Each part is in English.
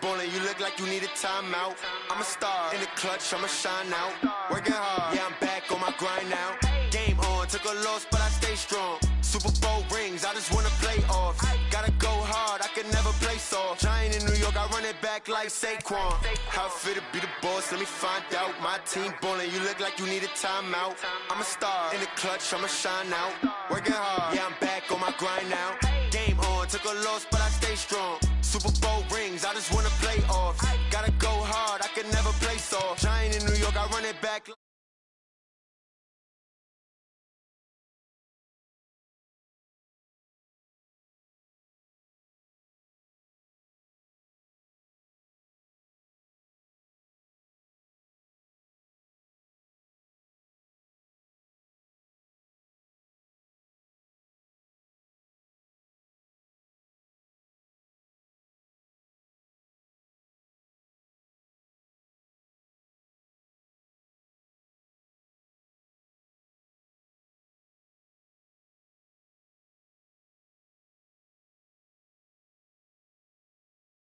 Ballin', you look like you need a timeout. I'm a star in the clutch, I'ma shine out. Working hard, yeah, I'm back on my grind now. Game on, took a loss, but I stay strong. Super Bowl rings, I just wanna play off. Gotta go hard, I can never play soft. Giant in New York, I run it back like Saquon. How fit to be the boss, let me find out. My team ballin', you look like you need a timeout. I'm a star in the clutch, I'ma shine out. Working hard, yeah, I'm back on my grind now. Game on, took a loss, but I stay strong. Super Bowl rings, I just wanna play off. Gotta go hard, I can never play soft. Giant in New York, I run it back.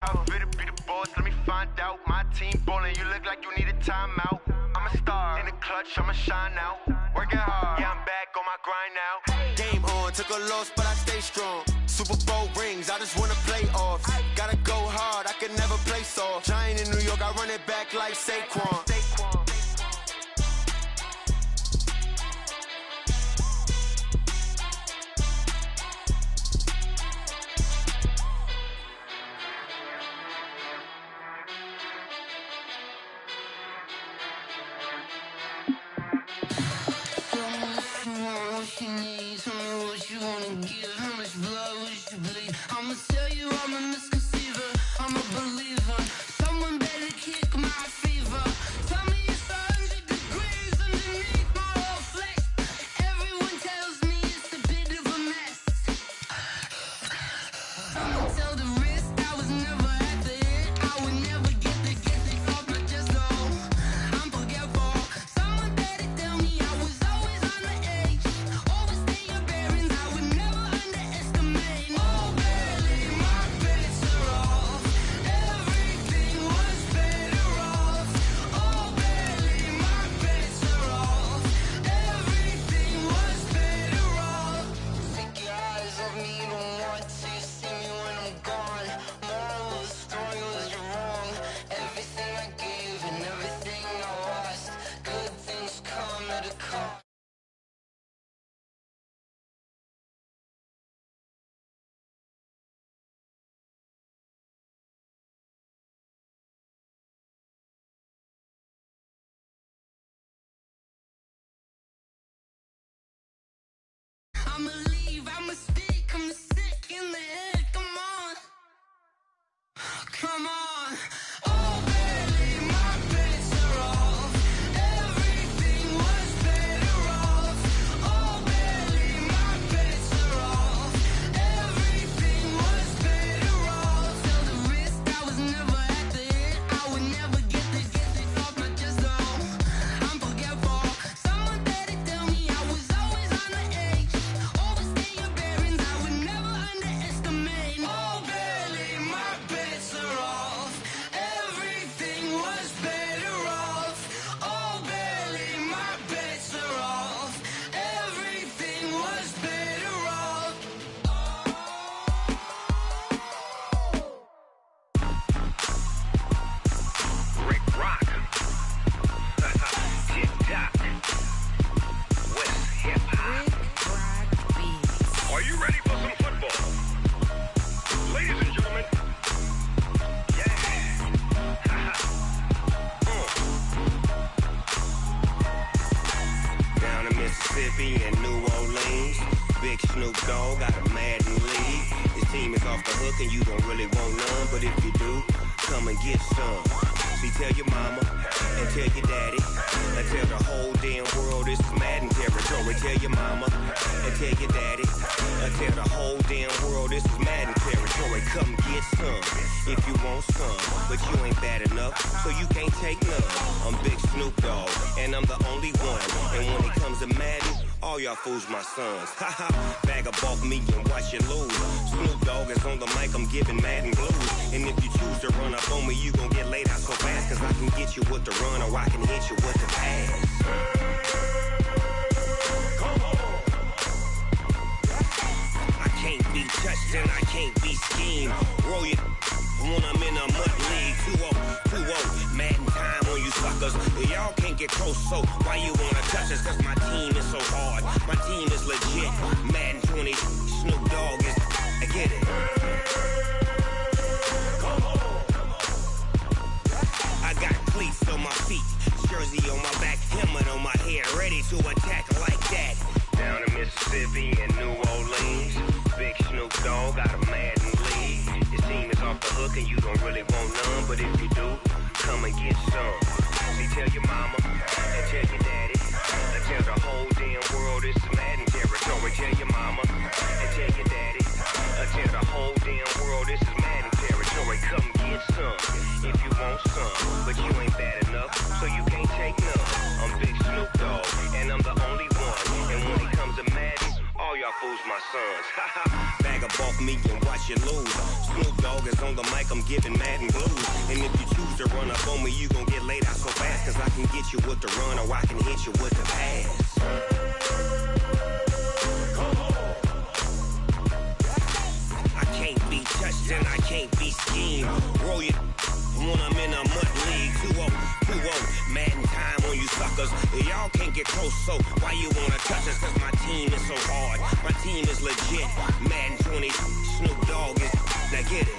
How fit to be the boss, let me find out. My team ballin', you look like you need a timeout. I'm a star in the clutch, I'ma shine out. Working hard, yeah, I'm back on my grind now. Game on, took a loss, but I stay strong. Super Bowl rings, I just wanna play off. Gotta go hard, I can never play soft. Giant in New York, I run it back like Saquon. I'ma tell you I'm a misconceiver, I'm a believer. Someone better kick my fever. Tell me it's 100 degrees underneath my whole flesh. Everyone tells me it's a bit of a mess. I'ma tell the wrist I was never at the hit. I would never get the off my chest, no. I'm forgetful. Someone better tell me I was always on the edge. Overstay your bearings, I would never underestimate. Oh, barely, my bets are off. Everything was better off. Oh, barely, my bets are off. Everything was better off. Take your eyes off me, don't want to see me when I'm gone. Moral of the story was you're wrong. Everything I gave and everything I lost. Good things come at a cost. I'ma leave, I'ma speak, I'm sick in the head, come on. Come on. Oh, barely, my bets are off. Everything was better off. Oh, barely, my bets are off. Everything was better off. Tell the wrist I was never at the hit. I would never get this off my chest, though. I'm forgetful. Someone better tell me I was always on the edge. Overstay your bearings, I would never underestimate. Oh, barely, my bets are off. Everything was better off. Oh, barely, my bets are off. Everything was better off. Rick Rock. Tick-tock. West hip-hop. Are you ready for some football? Ladies and gentlemen. Yeah. Down in Mississippi and New Orleans, Big Snoop Dogg got a Madden league. His team is off the hook and you don't really want none, but if you do, come and get some. See, tell your mama and tell your daddy and tell the whole damn world this is Madden territory. Tell your mama and tell your daddy and tell the whole damn world this is Madden territory. Come get some if you want some, but you ain't bad enough, so you can't take none. I'm Big Snoop Dogg and I'm the only one, and when it comes to Madden, All y'all fools my sons. Haha, bag up off me and watch you lose. Snoop Dogg is on the mic, I'm giving Madden blues. And if you choose to run up on me, you gon' get laid out so fast. Cause I can get you with the run or I can hit you with the pass. I can't be touched and I can't be schemed. Roll you when I'm in a mud league. 2-0, Madden time on you suckers. Y'all can't get close, so why you wanna touch us? Cause my team is so hard, my team is legit. Madden 20, Snoop Dogg is, I get it. I got cleats on my feet, jersey on my back, helmet on my head, ready to attack like that. Down in Mississippi and New Orleans, big Snoop Dogg got a Madden league. Your team is off the hook and you don't really want none, but if you do, come and get some. See, tell your mama and tell your daddy, and tell the whole damn world it's Madden territory. Tell your mama and tell your daddy, and tell the whole damn world this is Madden territory. Come get some if you want some, but you ain't bad enough, so you can't take none. I'm Big Snoop Dogg, and I'm the only one. And when it comes to Madden, all y'all fools my sons. Bag up off me and watch you lose. Snoop Dogg is on the mic, I'm giving Madden blues. And if you choose to run up on me, you gon' get laid out so fast. Cause I can get you with the run or I can hit you with the pass. I can't be touched and I can't be schemed. Roll you when I'm in a mud league. 2-0, Madden time on you suckers. Y'all can't get close, so why you wanna touch us? Cause my team is so hard, my team is legit. Madden 20, Snoop Dogg is, now get it.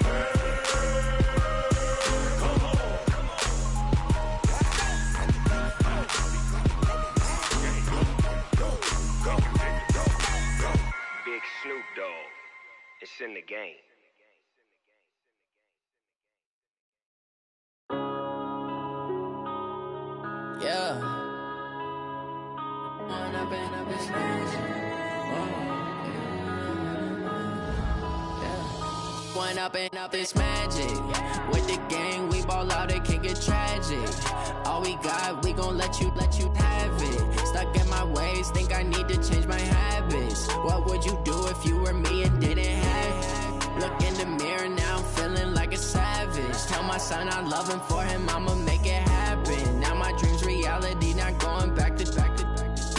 Big Snoop Dogg, it's in the game. Yeah. One up and up is magic. With the gang, we ball out, it can get tragic. All we got, we gon' let you have it. Stuck in my ways, think I need to change my habits. What would you do if you were me and didn't have it? Look in the mirror now, I'm feeling like a savage. Tell my son I love him, for him I'ma make it happen. Now my dream's reality, not going back to.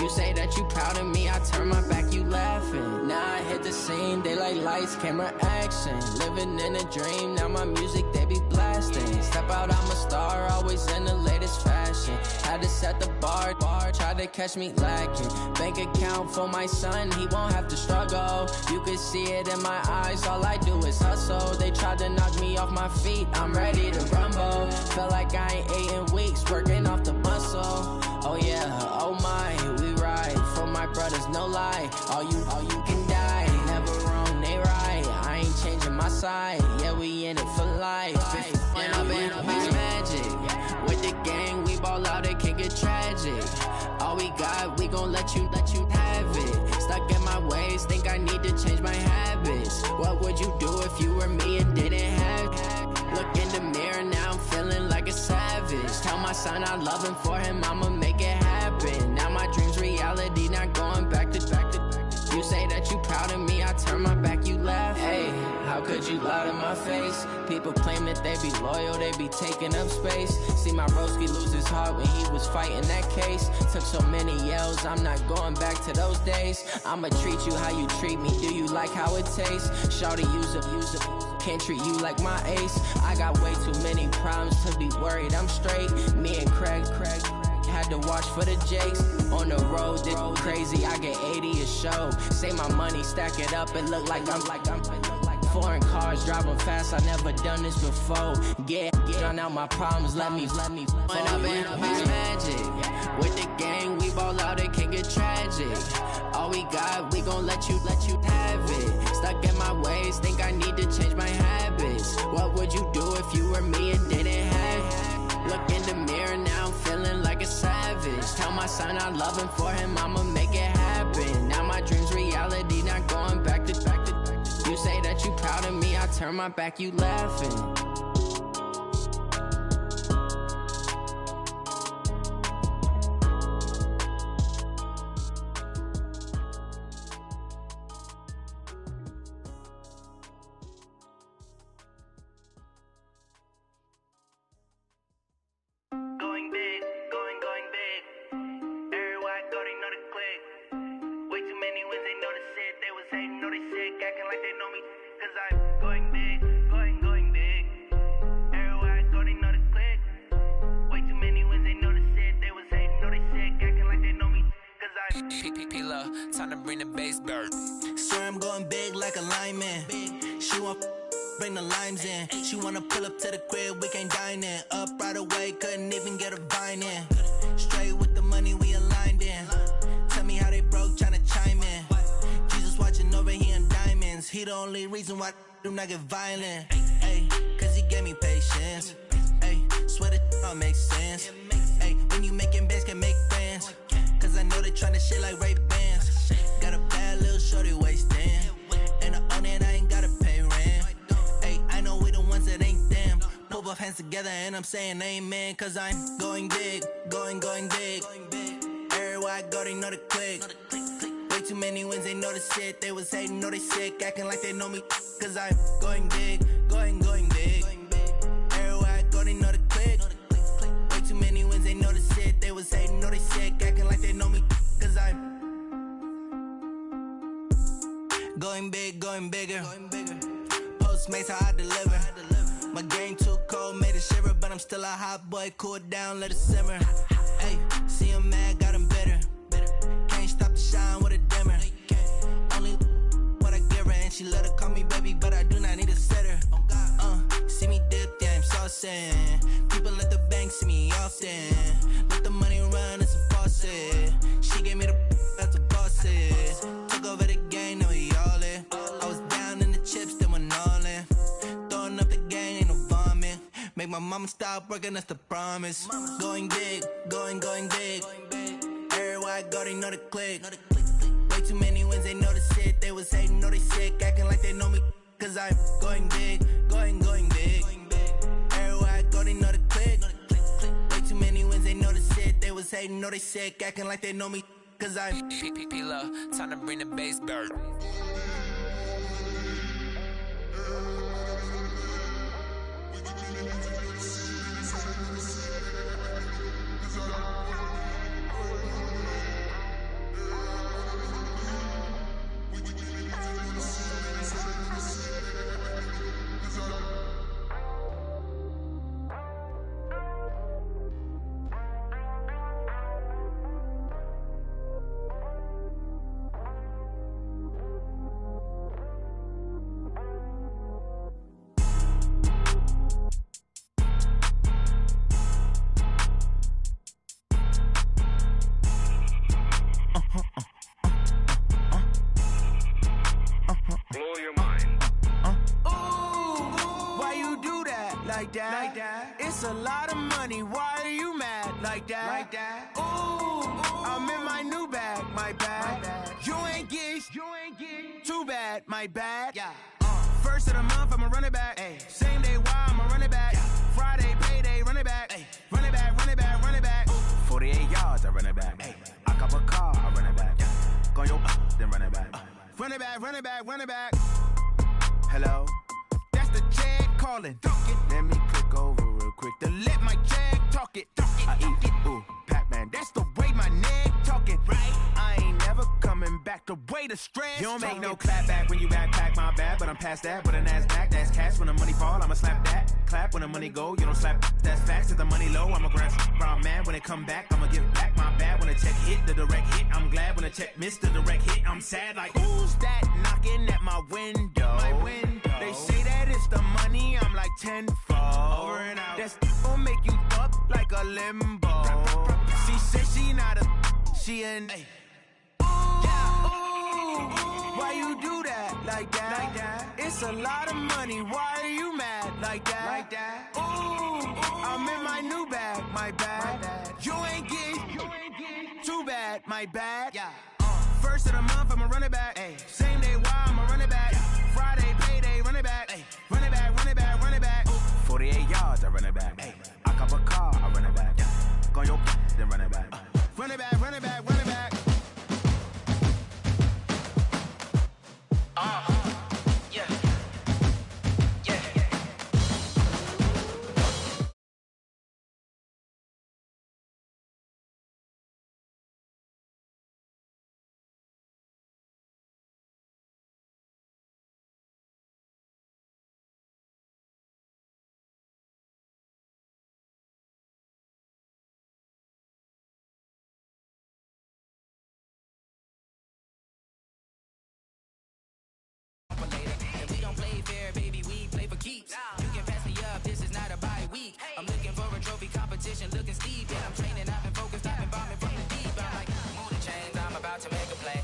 You say that you proud of me, I turn my back, you laughing. Now I hit the scene, they like lights, camera, action. Living in a dream, now my music, they be blasting. Step out, I'm a star, always in the latest fashion. Had to set the bar, try to catch me lacking. Bank account for my son, he won't have to struggle. You can see it in my eyes, all I do is hustle. They tried to knock me off my feet, I'm ready to rumble. Felt like I ain't ate in weeks, working off the muscle. Oh yeah, oh my, we ride for my brothers, no lie. All you can die, never wrong, they right. I ain't changing my side, yeah, we in it for life. When I've been magic, with the gang, we ball out, it can get tragic. All we got, we gon' let you have it. Stuck in my ways, think I need to change my habits. What would you do if you were me and didn't have it? Look in the mirror, now I'm feeling like a savage. Tell my son I love him, for him I'ma make it happen. Now my dream's reality, not going back to. You say that you proud of me, I turn my back, you laugh. Hey, how could you lie to my face? People claim that they be loyal, they be taking up space. See my broski lose his heart when he was fighting that case. Took so many yells, I'm not going back to those days. I'ma treat you how you treat me, do you like how it tastes? Shawty, use it, can't treat you like my ace. I got way too many problems to be worried, I'm straight. Me and Craig had to watch for the Jakes. On the road, this crazy, I get 80 a show. Say my money, stack it up, it look like I'm foreign cars, driving fast, I never done this before. Drown out my problems, let me When I've been magic, with the gang, we ball out, it can get tragic. All we got, we gon' let you have it. Stuck in my ways, think I need to change my habits. What would you do if you were me and didn't have it? Look in the mirror, now I'm feeling like a savage. Tell my son I love him, for him I'ma make it happen. Now my dream's reality, not going back to. You say that you proud of me, I turn my back, you laughing. time to bring the bass bird. Swear I'm going big like a lineman. She want bring the limes in. She wanna pull up to the crib, we can't dine in. Up right away, couldn't even get a vine in. Straight with the money we aligned in. Tell me how they broke, tryna chime in. Jesus watching over, he in diamonds. He the only reason why do not get violent. Ay, cause he gave me patience. Ay, swear that all makes sense. Ay, when you making bands, can make friends. Cause I know they tryna shit like Ray-Bans. Got a bad little shorty wasting. And I own it, I ain't gotta pay rent. Ay, I know we the ones that ain't them. Pull both hands together and I'm saying amen. Cause I'm going big, going big. Everywhere I go, they know the click. Way too many wins, they know the shit. They was hating, know they sick, acting like they know me. Cause I'm going big, going big. Everywhere I go, they know the click. Way too many wins, they know the shit. They was hating, know they sick, acting like they know me. Cause I'm going big, going bigger. Postmates, how I deliver. My game too cold, made it shiver. But I'm still a hot boy, cool it down, let it simmer. Hey, see him mad, got him bitter. Can't stop the shine with a dimmer. Only what I give her, and she let her call me baby, but I do not need a sitter. See me dip, yeah, I'm saucing. People at the bank see me often. Let the money run, it's a faucet. She gave me the that's a boss it. Took over the game, now we all in. I was down in the chips, then went all in. Throwing up the game, ain't no vomit. Make my mama stop working, that's the promise. Going big, going big. Everywhere I go, they know the click. Way too many wins, they know the shit. They was hating, know they sick, acting like they know me. Cause I'm going big, going big. Everywhere I go, they know the click. Way too many wins, they know the shit. They was hating, know they sick, acting like they know me. Cause I'm P-P-P-Love, time to bring the bass bird. Blow your mind. why you do that? Like that? It's a lot of money. Why are you mad? Like that? Ooh, I'm in my new bag. My bad. You ain't get too bad. My bad. Yeah. First of the month, I'ma run it back. Ay. Same day, why I'ma run it back. Yeah. Friday, payday, run it back. Ay. Run it back, run it back, run it back. 48 yards, I run it back. Ay. I cop a car, I run it back. Go your then run it back. Run it back, run it back, run it back. Hello? That's the check calling. Let me click over real quick. To let my check talk it. I eat it. Ooh, Pac-Man, That's the way my neck talking. Right? I ain't never coming back. The way the stress. You don't make talking. no clap back when you backpack, my bad, but I'm past that. With an ass back, that's cash. When the money fall, I'ma slap that. Clap when the money go, you don't slap. That's facts. If the money low, I'ma grab brown man. When it come back, I'ma give back my bad. When the check hit, the direct hit, I'm glad. When the check missed the direct hit, I'm sad. Like, Who's that knocking at my window? They say that it's the money, I'm like tenfold. Over and out. That's gon' make you fuck like a limbo. She said she not a, she an. Why you do that? Like that? It's a lot of money. Why are you mad? Like that? Ooh, I'm in my new bag. My bad. You ain't get too bad. My bad. Yeah. First of the month, I'ma run it back. Ay. Same day, why I'ma run it back. Friday, payday, run it back. Ay. Run it back, run it back, run it back. 48 yards, I run it back. I cop a car, I run it back. Go your then run it back. Run it back, run it back, run it back. You can pass me up, this is not a bye week. I'm looking for a trophy competition, looking steep. And I'm training, I've been focused, I've been bombing from the deep. I'm like, move the chains, I'm about to make a play.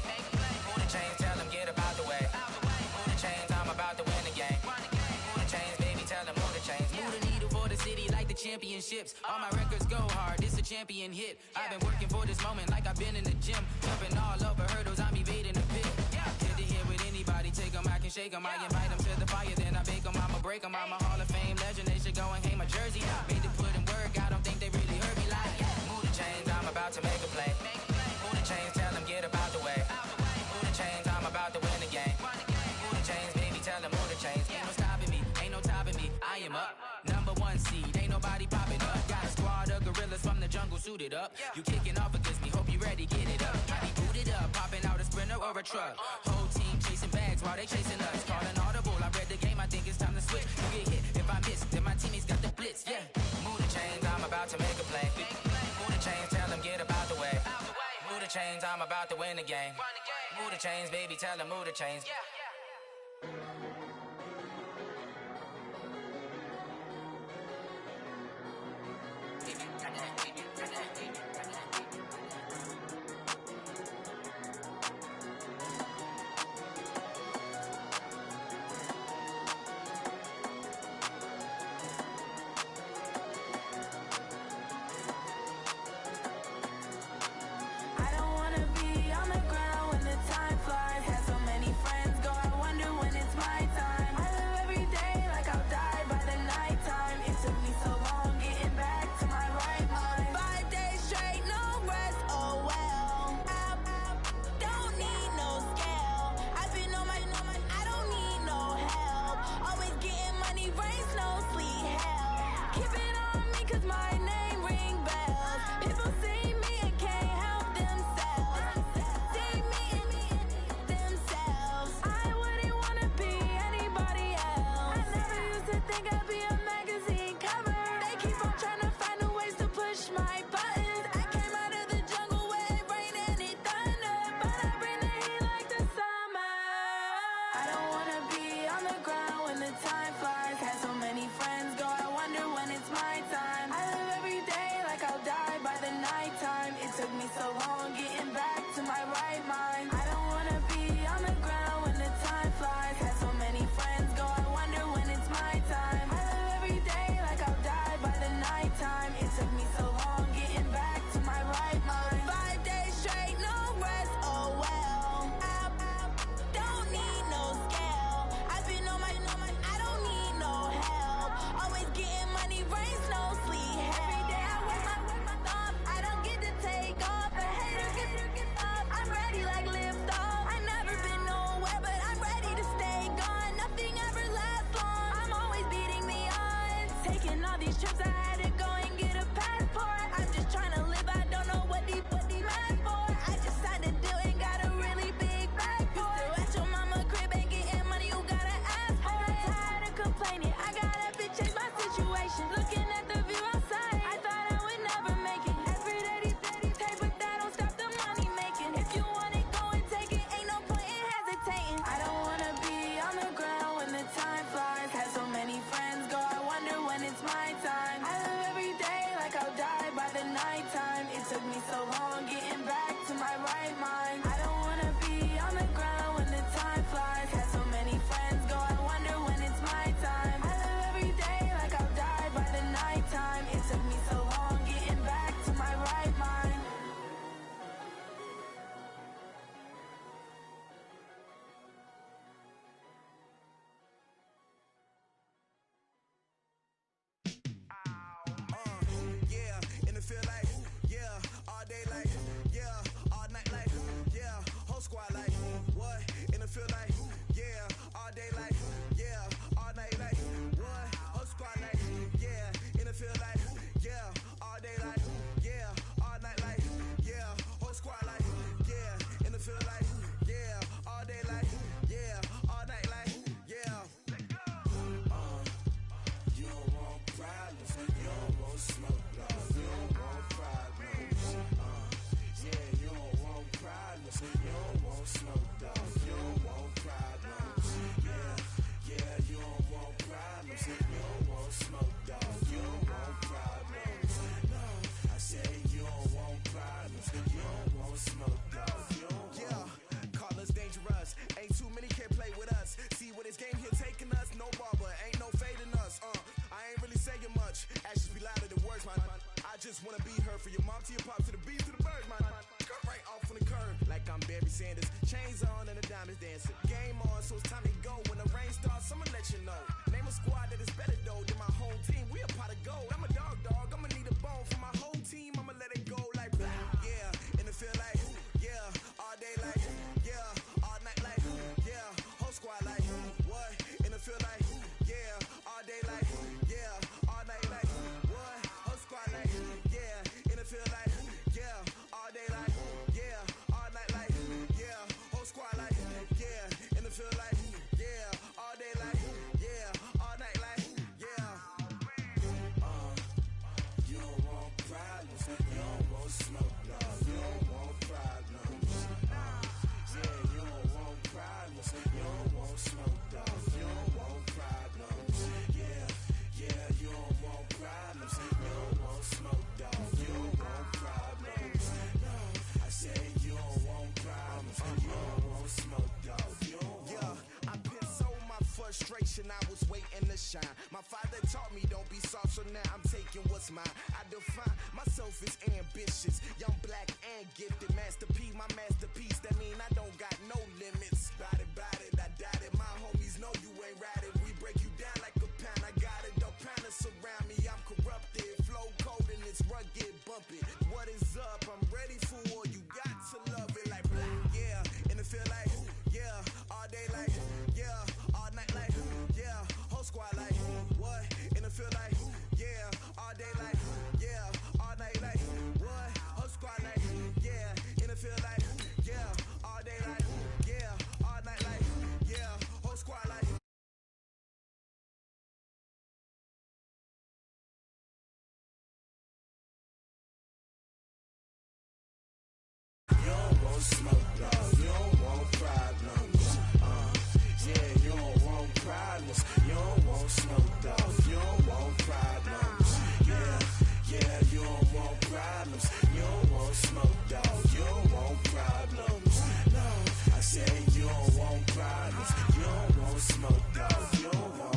Move the chains, tell them get about the way. Move the chains, I'm about to win the game. Move the chains, baby, tell them move the chains. Move the needle for the city like the championships. All my records go hard, this a champion hit. I've been working for this moment like I've been in the gym. Jumping all over hurdles, I'm evading the pit. Good to hear with anybody, take them, I can shake them. I invite them to the fire, then I bake them, I'ma break them. I'm a Hall of Fame legend, they should go and hang my jersey. Made to put in work, I don't think they really heard me like, move the chains, I'm about to make a play. Move the chains, tell them get about the way. Move the chains, I'm about to win the game. Move the chains, baby, tell them move the chains. Ain't no stopping me, ain't no topping me, I am up. Number one seed, ain't nobody popping up. Got a squad of gorillas from the jungle suited up. You kicking off against me, hope you ready, get it up. I be booted up, popping out a sprinter or a truck. Whole team chasing bags while they chasing us. Calling audible, I read the game, I think it's time to switch. You get hit, if I miss, then my teammates got the blitz, yeah. Move the chains, I'm about to make a play. Move the chains, tell them get about the way. Move the chains, I'm about to win the game. Move the chains, baby, tell them move the chains. I don't wanna be on the ground when the time flies. Had so many friends go, I wonder when it's my time. I live every day like I'll die by the nighttime. It took me so long getting back to my right mind. 5 days straight, no rest, oh well. I don't need no scale. I've been on my, I don't need no help. Always getting money, rain, snow, sleet, hell. Keep it on me 'cause my name ring bells. People see me and can't help themselves. See me and themselves. I wouldn't wanna be anybody else. I never used to think I'd be a magazine cover. They keep on trying to find new ways to push my buttons. I came out of the jungle where it rained and it thundered, but I bring the heat like the summer. I don't wanna be on the ground when the time flies. Had so many friends go, I wonder when it's my time. I live every day like I'll die by the nighttime. It took me so long getting back to my right mind. I don't wanna be on the ground when the time flies. Had so many friends go, I wonder when it's my time. I live every day like I'll die by the nighttime. It took me so long getting back to my right mind. 5 days straight, no rest, oh well. I don't need no scale. I've been on my, I don't need no help. Always getting money, rain, snow, sleet, hell. Every day I work my thumb, I don't get to take off. The haters get off, I'm ready like lift off. I never been nowhere, but I'm ready to stay gone. Nothing ever lasts long, I'm always beating the odds. Taking all these trips, I had to go and get a passport. I'm just trying to live, I don't know what these mad for. I just signed a deal and got a really big bag for it. You still at your mama crib and getting money, you gotta ask for it. I'm tired of complaining, I gotta change my situation. Looking at the view outside, I thought I would never make it. Every day these take, but that don't stop the money making. If you want it, go and take it, ain't no point in hesitating. I don't wanna be on the ground when the time flies. Had so many friends go, I wonder when it's my time. I live every day like I'll die by the nighttime. It took me so long getting back to my right mind. I don't wanna be on the ground when the time flies. Had so many friends go, I wonder when it's my time. I live every day like I'll die by the nighttime. It took me so long getting back to my right mind. Yeah, in the field like, yeah, all day like, yeah, all night like, yeah, whole squad like, what? In the field like, yeah, all day like, yeah, all night like, what? Whole squad like, yeah, in the field like, yeah, all day like, yeah, all night like, yeah, whole squad like, yeah, in the field like, yeah, all day like, yeah, all night like, yeah. You don't want problems, you don't want smoke, no. You don't want problems, yeah, you don't want problems, you don't want smoke, dog. You don't want problems. saying much. Actions be louder than words, man. I just wanna be heard, for your mom to your pop to the beat to the birds, man. Cut right off on the curb like I'm Barry Sanders. Chains on and the diamonds dancing. Game on, so it's time to go. When the rain starts, I'ma let you know. Name a squad that is better though than my home team. We a pot of gold. I'm a dog. I'ma need a bone for my whole team. I'ma let it go like yeah. And it feel like yeah. All day like yeah. All night like yeah. Whole squad like what? And it feel like yeah. All day like yeah. All night like what? Whole squad like yeah. And it feel like yeah. All day like yeah. All night like yeah. Whole squad like yeah. And it feel like yeah. All day like yeah. All night like yeah. You don't want problems. You don't want smoke, no. You don't want problems. Yeah, you don't want problems. You don't want smoke, dog. You don't want problems. Yeah, you don't want problems. You don't want smoke, dog. You don't want problems. No, I said you don't want problems. You don't want smoke, dog. You don't want. Yeah, I put so my frustration. I was waiting to shine. My father taught me don't be soft, so now I'm taking what's mine. I define myself as ambitious, young, black, and gifted. Master P, my masterpiece. That mean I don't got no limits. Bout it, I doubt it. My homies know you ain't ride it. We break you down like a pound. I got it, don't pound to surround me. I'm corrupted, flow cold and it's rugged, bumpy. What is up? I'm ready for war. You got to love it like yeah, and it feel like yeah, all day like yeah, all night like yeah, whole squad like what? And it feel like yeah, all day like yeah, all night like what? Whole squad like yeah, and it feel like yeah, all day like yeah, all night like yeah, whole squad like. You don't want smoke, dog. You don't want problems. Yeah, you don't want problems. You don't want smoke, dog. You don't want problems. Yeah, you don't want problems. You don't want smoke, dog. You don't want problems. No, I said you don't want problems. You don't want smoke, dog. You don't want.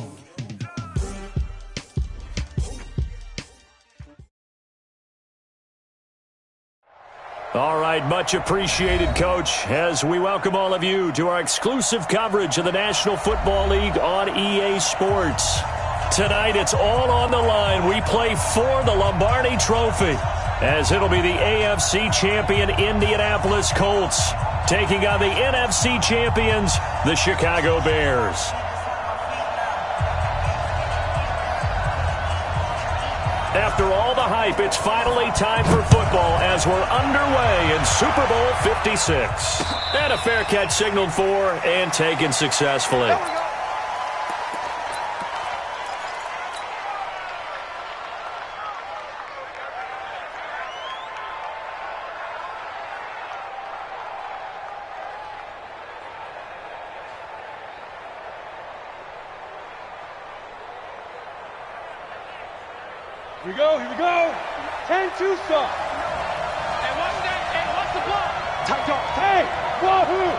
All right, much appreciated, Coach, as we welcome all of you to our exclusive coverage of the National Football League on EA Sports. Tonight, it's all on the line. We play for the Lombardi Trophy, as it'll be the AFC champion Indianapolis Colts taking on the NFC champions, the Chicago Bears. After all the hype, it's finally time for football as we're underway in Super Bowl 56. And a fair catch signaled for and taken successfully. Here we go, 10-2 stop. Hey, watch that, hey, watch the block. Tight dog, hey, wahoo.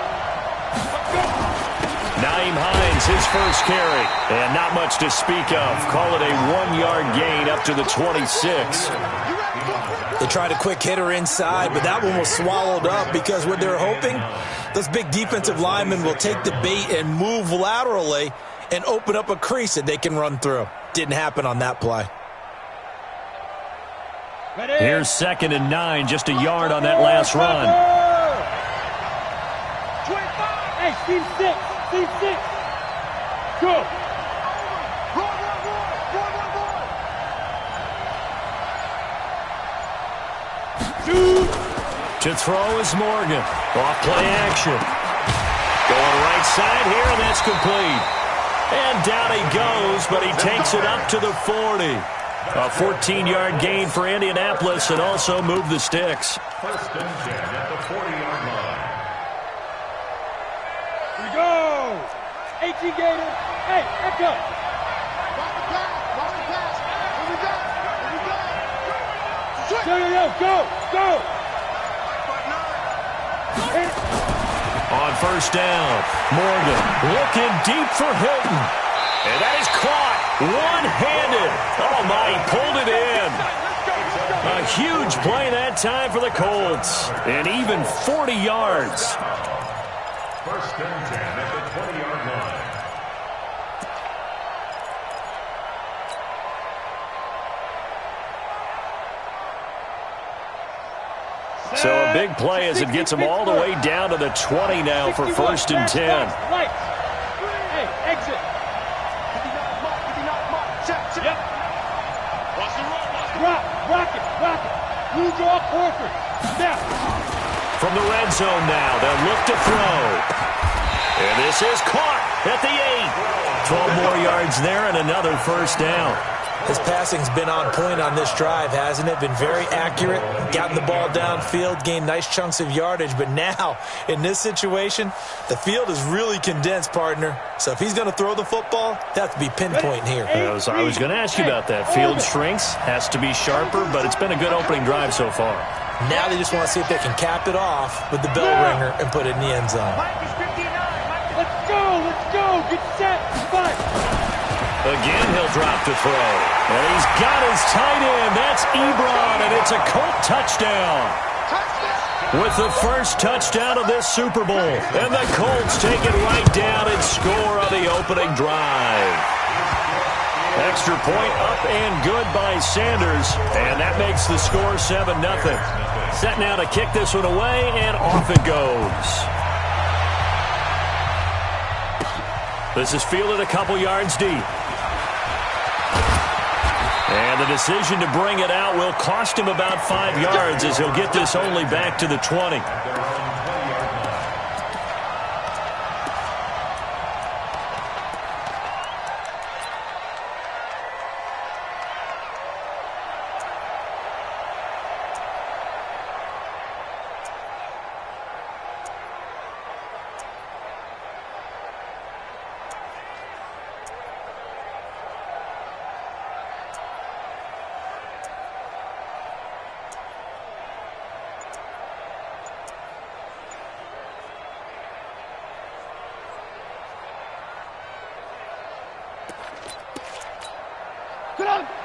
Naeem Hines, his first carry, and not much to speak of. Call it a 1-yard gain up to the 26. They tried a quick hitter inside, but that one was swallowed up because what they're hoping, those big defensive linemen will take the bait and move laterally and open up a crease that they can run through. Didn't happen on that play. Here's 2nd and 9, just a yard on that last run. 25. Hey, team 6. Go. To throw is Morgan. Off play action. Going right side here, and that's complete. And down he goes, but he takes it up to the 40. A 14-yard gain for Indianapolis and also move the sticks. First and 10 at the 40-yard line. Here we go. 18 Gator. Hey, echo. Go. On first down, Morgan looking deep for Hilton. And that is caught. One-handed. Oh, my, he pulled it in. A huge play that time for the Colts. And even 40 yards. First and 10 at the 20-yard line. So a big play as it gets them all the way down to the 20 now for first and 10. Right. Hey, exit. Yep. Rock it. Blue draw, Horford. Snap. From the red zone now, they'll look to throw. And this is caught at the 8. 12 more yards there and another first down. His passing's been on point on this drive, hasn't it? Been very accurate, gotten the ball downfield, gained nice chunks of yardage. But now, in this situation, the field is really condensed, partner. So if he's going to throw the football, they have to be pinpoint here. I was going to ask you about that. Field shrinks, has to be sharper, but it's been a good opening drive so far. Now they just want to see if they can cap it off with the bell ringer and put it in the end zone. Let's go. Get set. Fight. Again, he'll drop to throw. And he's got his tight end. That's Ebron, and it's a Colt touchdown. With the first touchdown of this Super Bowl. And the Colts take it right down and score on the opening drive. Extra point up and good by Sanders. And that makes the score 7-0. Set now to kick this one away, and off it goes. This is fielded a couple yards deep. And the decision to bring it out will cost him about 5 yards as he'll get this only back to the 20.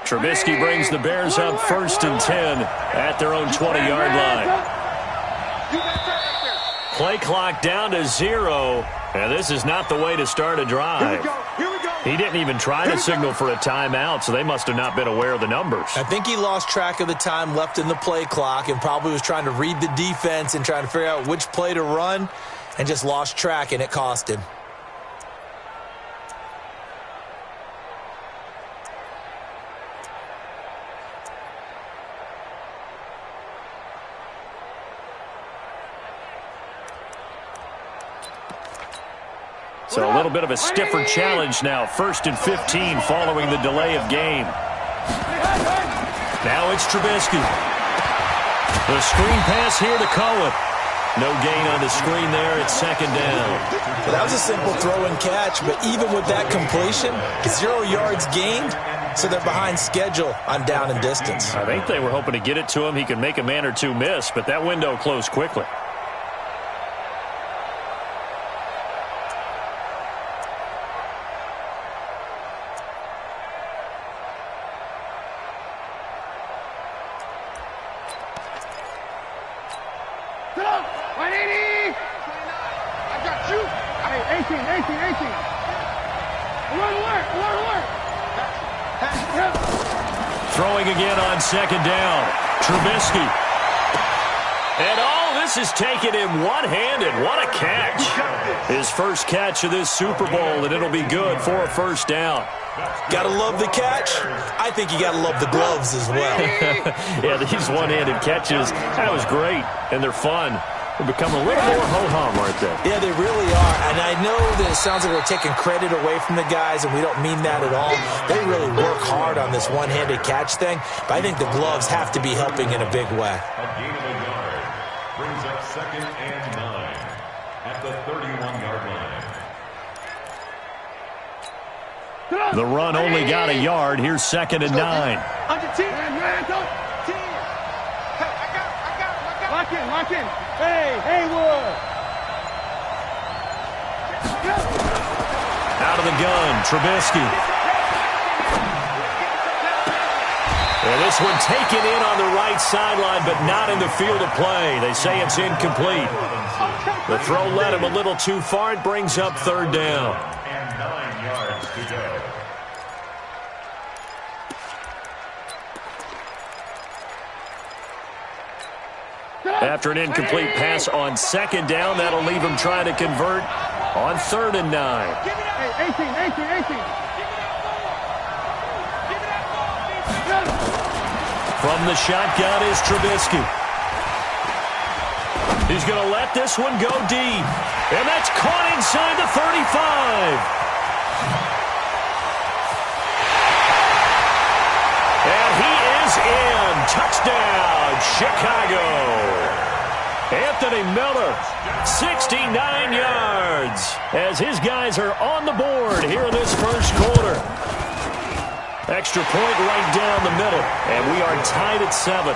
Trubisky brings the Bears up first and 10 at their own 20-yard line. Play clock down to 0, and this is not the way to start a drive. He didn't even try to signal for a timeout, so they must have not been aware of the numbers. I think he lost track of the time left in the play clock and probably was trying to read the defense and trying to figure out which play to run and just lost track, and it cost him. So a little bit of a stiffer challenge now. First and 15 following the delay of game. Now it's Trubisky. The screen pass here to Cohen. No gain on the screen there. It's second down. Well, that was a simple throw and catch, but even with that completion, 0 yards gained, so they're behind schedule on down and distance. I think they were hoping to get it to him. He could make a man or two miss, but that window closed quickly. Throwing again on second down. Trubisky. And this is taking him one-handed. What a catch. His first catch of this Super Bowl, and it'll be good for a first down. Gotta love the catch. I think you gotta love the gloves as well. Yeah, these one-handed catches, that was great, and they're fun. They become a little more ho-hum, aren't they? Yeah, they really are. And I know that it sounds like we're taking credit away from the guys, and we don't mean that at all. They really work hard on this one-handed catch thing, but I think the gloves have to be helping in a big way. A gain of a yard brings up second and 9 at the 31-yard line. The run only got a yard. Here's second and 9. Lock in. Hey, Haywood. Out of the gun, Trubisky. And this one taken in on the right sideline, but not in the field of play. They say it's incomplete. The throw led him a little too far. It brings up third down. And 9 yards to go. After an incomplete pass on second down, that'll leave him trying to convert on 3rd and 9. Hey, 18. From the shotgun is Trubisky. He's going to let this one go deep. And that's caught inside the 35. And he is in. Touchdown, Chicago. Anthony Miller, 69 yards, as his guys are on the board here in this first quarter. Extra point right down the middle, and we are tied at 7.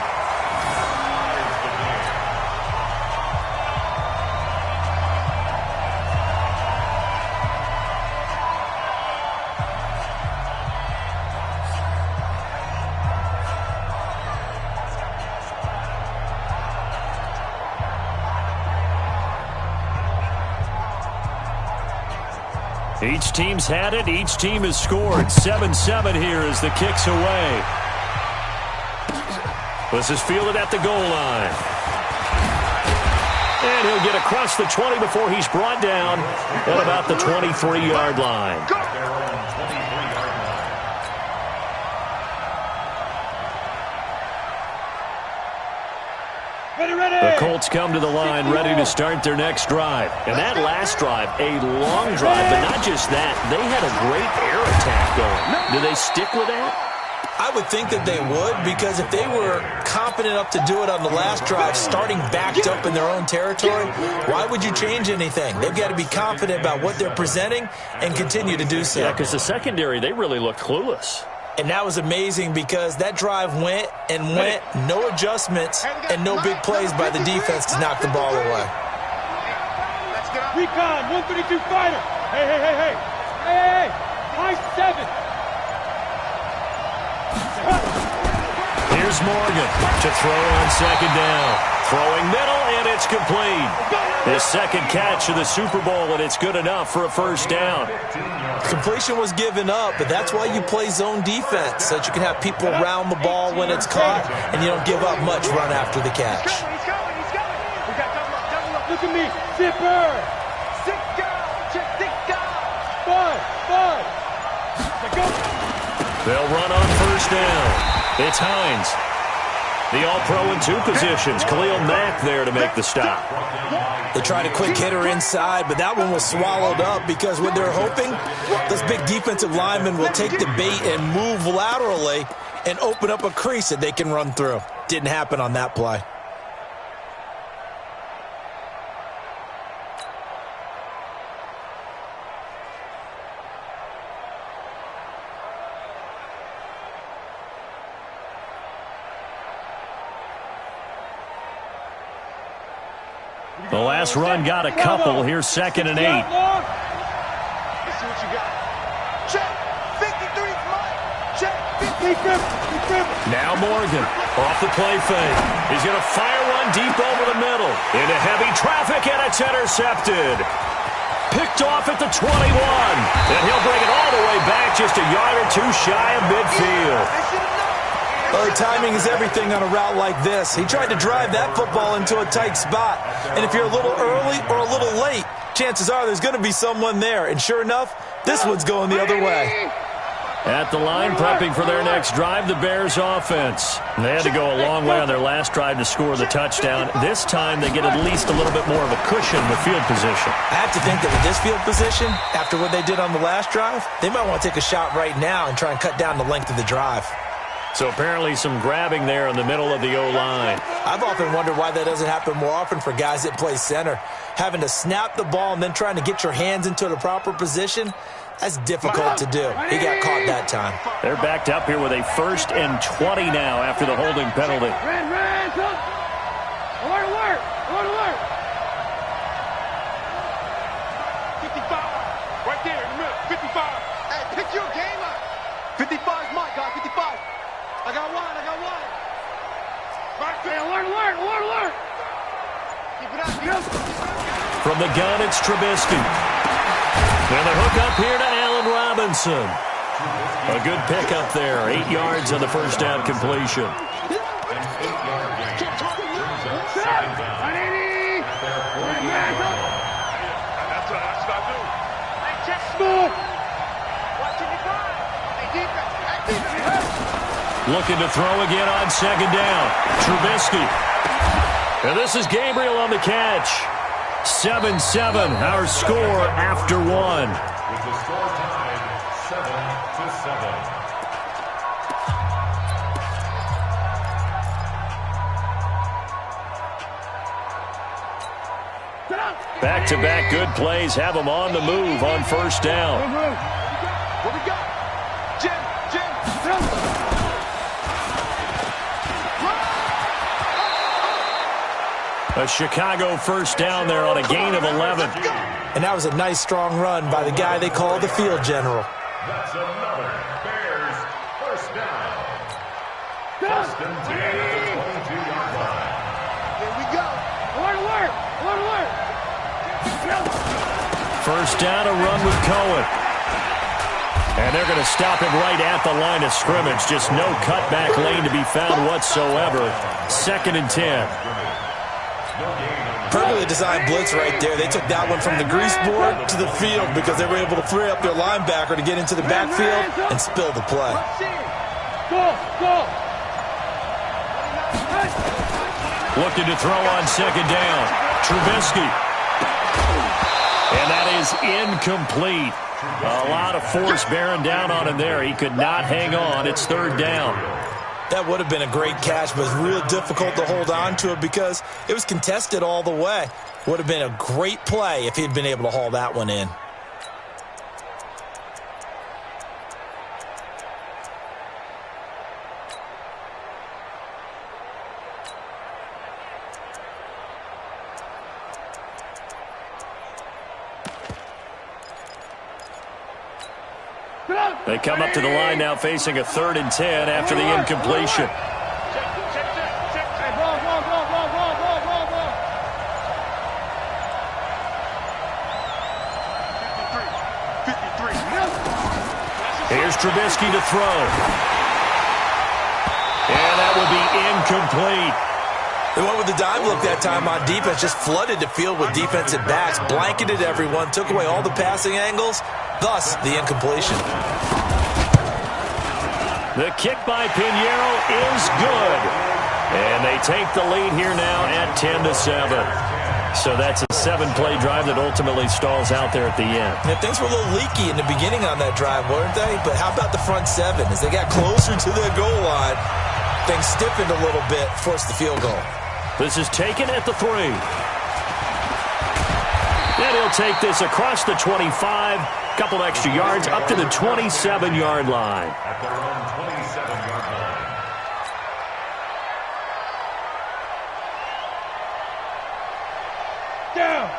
Each team's had it. Each team has scored. 7-7 here as the kick's away. This is fielded at the goal line. And he'll get across the 20 before he's brought down at about the 23-yard line. The Colts come to the line ready to start their next drive. And that last drive, a long drive, but not just that. They had a great air attack going. Do they stick with that? I would think that they would, because if they were confident enough to do it on the last drive, starting backed up in their own territory, why would you change anything? They've got to be confident about what they're presenting and continue to do so. Yeah, because the secondary, they really looked clueless. And that was amazing because that drive went, no adjustments, and no big plays by the defense to knock the ball away. Recon, 132 fighter. Hey. High 7. Here's Morgan to throw on second down. Throwing middle, and it's complete. His second catch of the Super Bowl, and it's good enough for a first down. Completion was given up, but that's why you play zone defense, so that you can have people around the ball when it's caught, and you don't give up much run after the catch. He's going. We got double up. Look at me. Zipper. They'll run on first down. It's Hines. The All-Pro in 2 positions. Khalil Mack there to make the stop. They tried a quick hitter inside, but that one was swallowed up because what they're hoping, those big defensive linemen will take the bait and move laterally and open up a crease that they can run through. Didn't happen on that play. The last run got a couple. Here's 2nd and 8. Let's see what you got. Check. 53 Mike. Check. 50. Now Morgan off the play fake. He's going to fire one deep over the middle. Into heavy traffic, and it's intercepted. Picked off at the 21. And he'll bring it all the way back just a yard or 2 shy of midfield. Well, timing is everything on a route like this. He tried to drive that football into a tight spot. And if you're a little early or a little late, chances are there's going to be someone there. And sure enough, this one's going the other way. At the line, prepping for their next drive, the Bears offense. They had to go a long way on their last drive to score the touchdown. This time, they get at least a little bit more of a cushion with field position. I have to think that with this field position, after what they did on the last drive, they might want to take a shot right now and try and cut down the length of the drive. So apparently some grabbing there in the middle of the O-line. I've often wondered why that doesn't happen more often for guys that play center. Having to snap the ball and then trying to get your hands into the proper position, that's difficult to do. He got caught that time. They're backed up here with a 1st and 20 now after the holding penalty. Alert. 55. Right there in the middle. 55. Hey, pick your game up. 55 is my guy. 55. I got one. Back there, alert. Keep it up. From the gun, it's Trubisky. And the hook up here to Allen Robinson. A good pickup there. 8 yards on the first down completion. Looking to throw again on second down. Trubisky. And this is Gabriel on the catch. 7-7, our score after one. With the score tied 7-7. Back-to-back good plays have them on the move on first down. What we got? Jim. A Chicago first down there on a gain of 11. And that was a nice, strong run by the guy they call the field general. That's another Bears first down. First and 10 at the 22-yard line. Here we go. Alert. First down, a run with Cohen. And they're going to stop him right at the line of scrimmage. Just no cutback lane to be found whatsoever. 2nd and 10. Perfectly designed blitz right there. They took that one from the grease board to the field because they were able to free up their linebacker to get into the backfield and spill the play. Go. Looking to throw on second down. Trubisky. And that is incomplete. A lot of force bearing down on him there. He could not hang on. It's 3rd down. That would have been a great catch, but it's real difficult to hold on to it because it was contested all the way. Would have been a great play if he'd been able to haul that one in. They come up to the line now facing a 3rd and 10 after the incompletion. Here's Trubisky to throw. And that will be incomplete. They went with the dime look that time on defense, just flooded the field with defensive backs, blanketed everyone, took away all the passing angles, thus the incompletion. The kick by Pinheiro is good. And they take the lead here now at 10-7. So that's a 7-play drive that ultimately stalls out there at the end. Yeah, things were a little leaky in the beginning on that drive, weren't they? But how about the front 7? As they got closer to their goal line, things stiffened a little bit, forced the field goal. This is taken at the 3. And he'll take this across the 25. Couple extra yards up to the 27-yard line. At their own 27-yard line.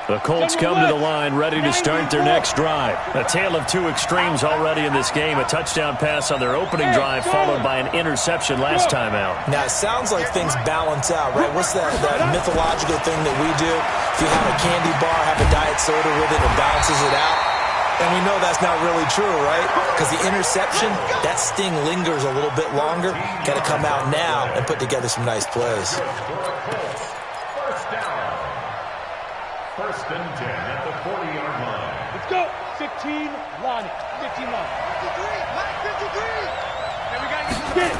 The Colts come to the line ready to start their next drive. A tale of two extremes already in this game. A touchdown pass on their opening drive followed by an interception last time out. Now, it sounds like things balance out, right? What's that mythological thing that we do? If you have a candy bar, have a diet soda with it, it balances it out. And we know that's not really true, right? Because the interception, that sting lingers a little bit longer. Got to come out now and put together some nice plays. First down. First and 10 at the 40-yard line. Let's go. 15 line. 15 line. 53. And we got to get to the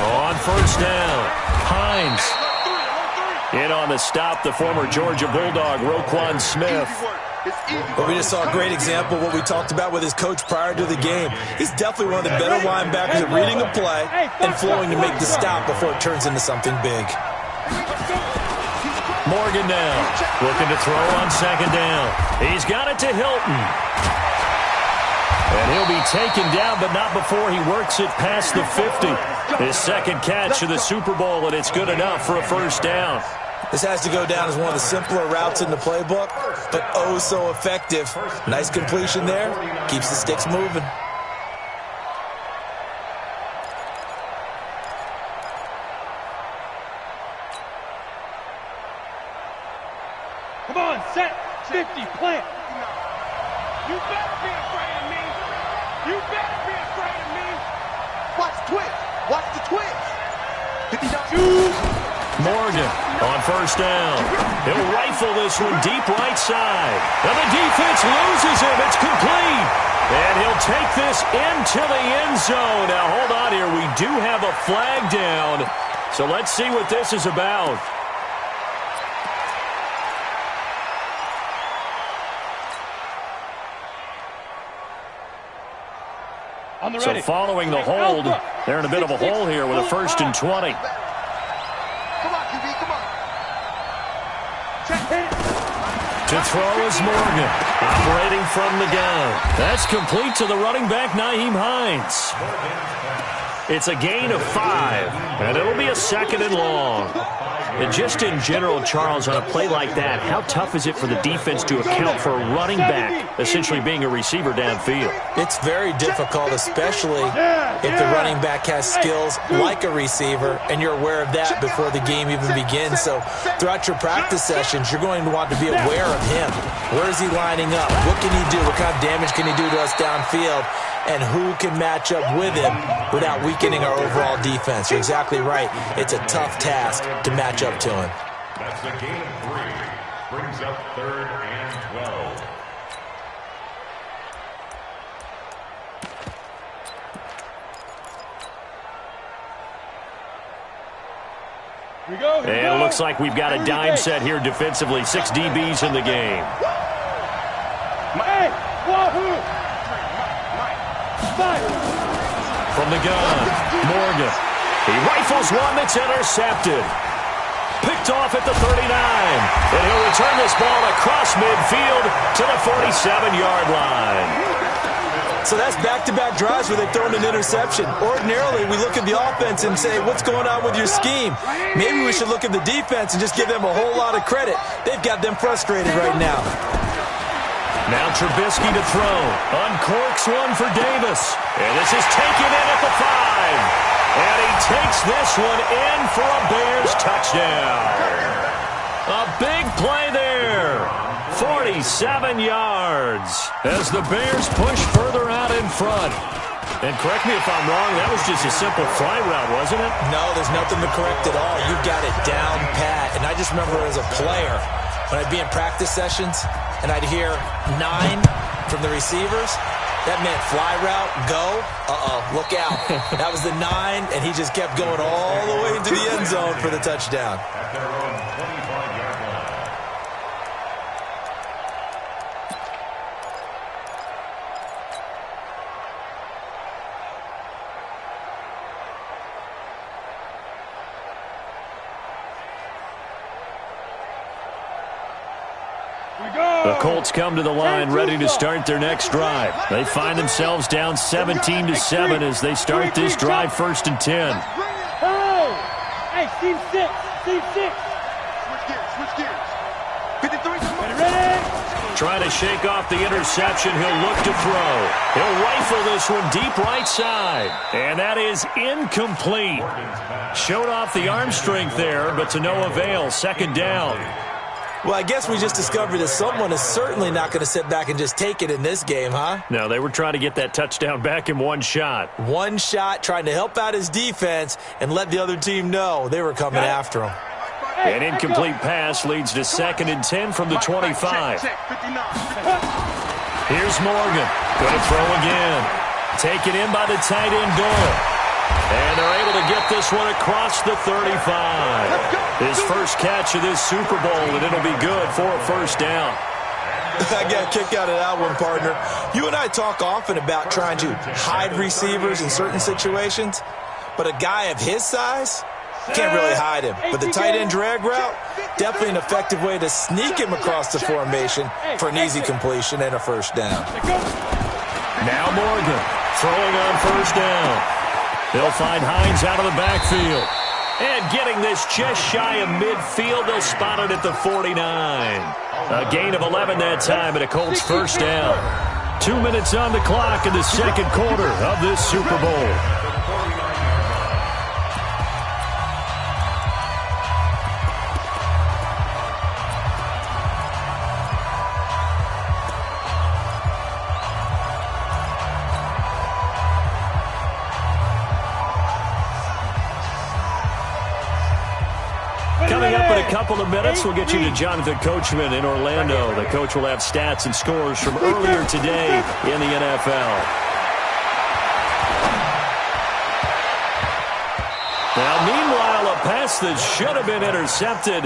On first down, Hines. In on the stop, the former Georgia Bulldog, Roquan Smith. But we just saw a great example of what we talked about with his coach prior to the game. He's definitely one of the better linebackers at reading a play and flowing to make the stop before it turns into something big. Morgan now, looking to throw on second down. He's got it to Hilton. And he'll be taken down, but not before he works it past the 50. His second catch of the Super Bowl, and it's good enough for a first down. This has to go down as one of the simpler routes in the playbook, but oh so effective. Nice completion there. Keeps the sticks moving. Come on, set. 50, plant. You better be afraid of me. You better be afraid of me. Watch the twist. Watch the twist. 52. Morgan on first down. He'll rifle this one deep right side. And the defense loses him. It's complete. And he'll take this into the end zone. Now, hold on here. We do have a flag down. So let's see what this is about. So following the hold, they're in a bit of a hole here with a 1st and 20. Come on, QB, come on. To throw is Morgan, operating from the gun. That's complete to the running back, Nyheim Hines. It's a gain of 5, and it'll be a 2nd and long. And just in general, Charles, on a play like that, how tough is it for the defense to account for a running back essentially being a receiver downfield? It's very difficult, especially if the running back has skills like a receiver, and you're aware of that before the game even begins. So throughout your practice sessions, you're going to want to be aware of him. Where is he lining up? What can he do? What kind of damage can he do to us downfield? And who can match up with him without weakening our overall defense? You're exactly right. It's a tough task to match up to him. That's the gain of 3. Brings up 3rd and 12. Here we go. And it looks like we've got a dime set here defensively. 6 DBs in the game. Hey, wahoo! From the gun, Morgan. He rifles one that's intercepted. Picked off at the 39. And he'll return this ball across midfield to the 47-yard line. So that's back-to-back drives where they've thrown an interception. Ordinarily, we look at the offense and say, what's going on with your scheme? Maybe we should look at the defense and just give them a whole lot of credit. They've got them frustrated right now. Now Trubisky to throw. Uncorks one for Davis. And this is taken in at the 5. And he takes this one in for a Bears touchdown. A big play there. 47 yards as the Bears push further out in front. And correct me if I'm wrong, that was just a simple fly route, wasn't it? No, there's nothing to correct at all. You've got it down pat. And I just remember as a player, when I'd be in practice sessions and I'd hear 9 from the receivers, that meant fly route, go, look out. That was the 9, and he just kept going all the way into the end zone for the touchdown. At their own 25-yard line. The Colts come to the line ready to start their next drive. They find themselves down 17-7 as they start this drive 1st and 10. Hey, team 6. Team 6. Switch gears. 53. Ready? Trying to shake off the interception. He'll look to throw. He'll rifle this one deep right side. And that is incomplete. Showed off the arm strength there, but to no avail. 2nd down. Well, I guess we just discovered that someone is certainly not going to sit back and just take it in this game, huh? No, they were trying to get that touchdown back in one shot. One shot, trying to help out his defense and let the other team know they were coming after him. An incomplete pass leads to 2nd and 10 from the 25. Here's Morgan. Going to throw again. Taken in by the tight end goal. And they're able to get this one across the 35. His first catch of this Super Bowl, and it'll be good for a 1st down. I got a kick out of that one, partner. You and I talk often about trying to hide receivers in certain situations, but a guy of his size can't really hide him. But the tight end drag route, definitely an effective way to sneak him across the formation for an easy completion and a 1st down. Now Morgan throwing on 1st down. They'll find Hines out of the backfield. And getting this just shy of midfield, they'll spot it at the 49. A gain of 11 that time, and a Colts 1st down. 2 minutes on the clock in the 2nd quarter of this Super Bowl. Coming up in a couple of minutes, we'll get you to Jonathan Coachman in Orlando. The coach will have stats and scores from earlier today in the NFL. Now, meanwhile, a pass that should have been intercepted,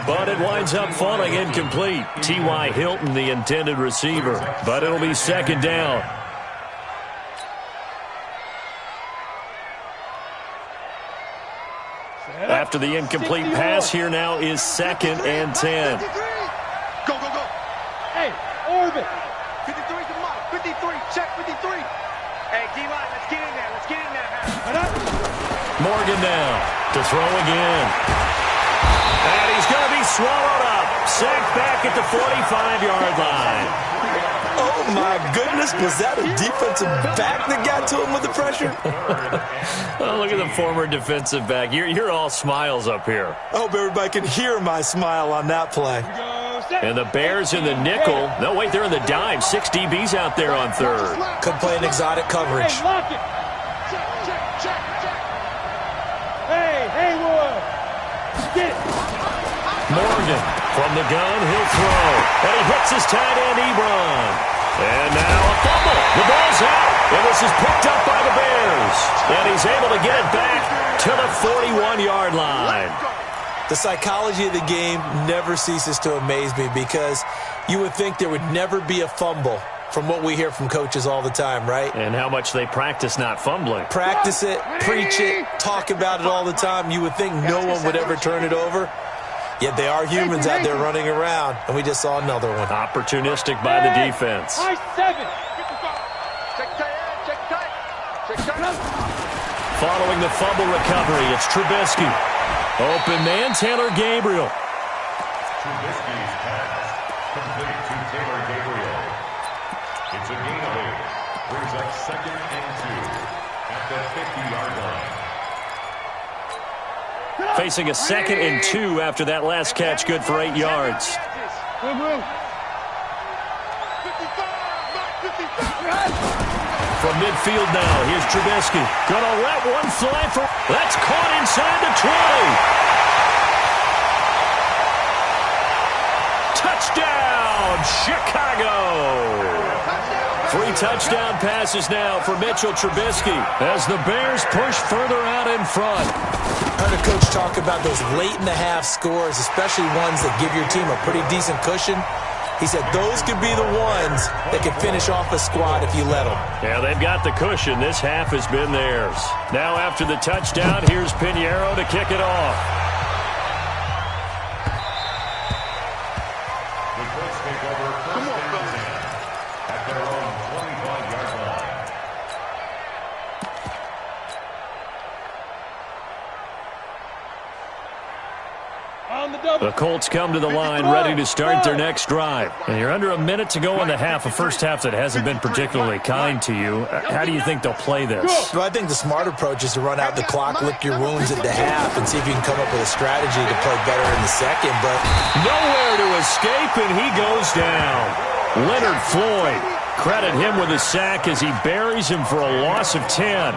but it winds up falling incomplete. T.Y. Hilton, the intended receiver, but it'll be second down. After the incomplete pass, here now is 2nd and 10. Go, go, go. Hey, orbit. 53 to Mike. 53, check 53. Hey, D-line, let's get in there. Let's get in there. Morgan now to throw again. And he's going to be swallowed up. Sacked back at the 45-yard line. Oh, my goodness. Was that a defensive back that got to him with the pressure? Oh, look at the former defensive back. You're all smiles up here. I hope everybody can hear my smile on that play. And the Bears in the nickel. No, wait, they're in the dime. 6 DBs out there on third. Could play an exotic coverage. Hey, lock it. Check, check, check, check. Hey, Haywood. Get it. Morgan from the gun. He'll throw. And he hits his tight end, Ebron. And now a fumble. The ball's out. And this is picked up by the Bears. And he's able to get it back to the 41-yard line. The psychology of the game never ceases to amaze me because you would think there would never be a fumble from what we hear from coaches all the time, right? And how much they practice not fumbling. Practice it, preach it, talk about it all the time. You would think no one would ever turn it over. Yet they are humans out there running around, and we just saw another one. Opportunistic by the defense. High 7. Check tight, check tight. Check tight. Following the fumble recovery, it's Trubisky. Open man, Taylor Gabriel. Trubisky's pass complete to Taylor Gabriel. It's a gain of 8. Brings up 2nd and 2 at the 50-yard line. Facing a 2nd and 2 after that last catch, good for 8 yards. From midfield now, here's Trubisky. Gonna let one fly for... That's caught inside the 20. Touchdown, Chicago! 3 touchdown passes now for Mitchell Trubisky as the Bears push further out in front. I heard a coach talk about those late-in-the-half scores, especially ones that give your team a pretty decent cushion. He said those could be the ones that could finish off a squad if you let them. Yeah, they've got the cushion. This half has been theirs. Now after the touchdown, here's Pinheiro to kick it off. The Colts take over first and 10 at their own 25-yard line. The Colts come to the line ready to start their next drive. And you're under a minute to go in the half, a first half that hasn't been particularly kind to you. How do you think they'll play this? Well, I think the smart approach is to run out the clock, lick your wounds at the half, and see if you can come up with a strategy to play better in the second. But nowhere to escape, and he goes down. Leonard Floyd, credit him with a sack as he buries him for a loss of 10.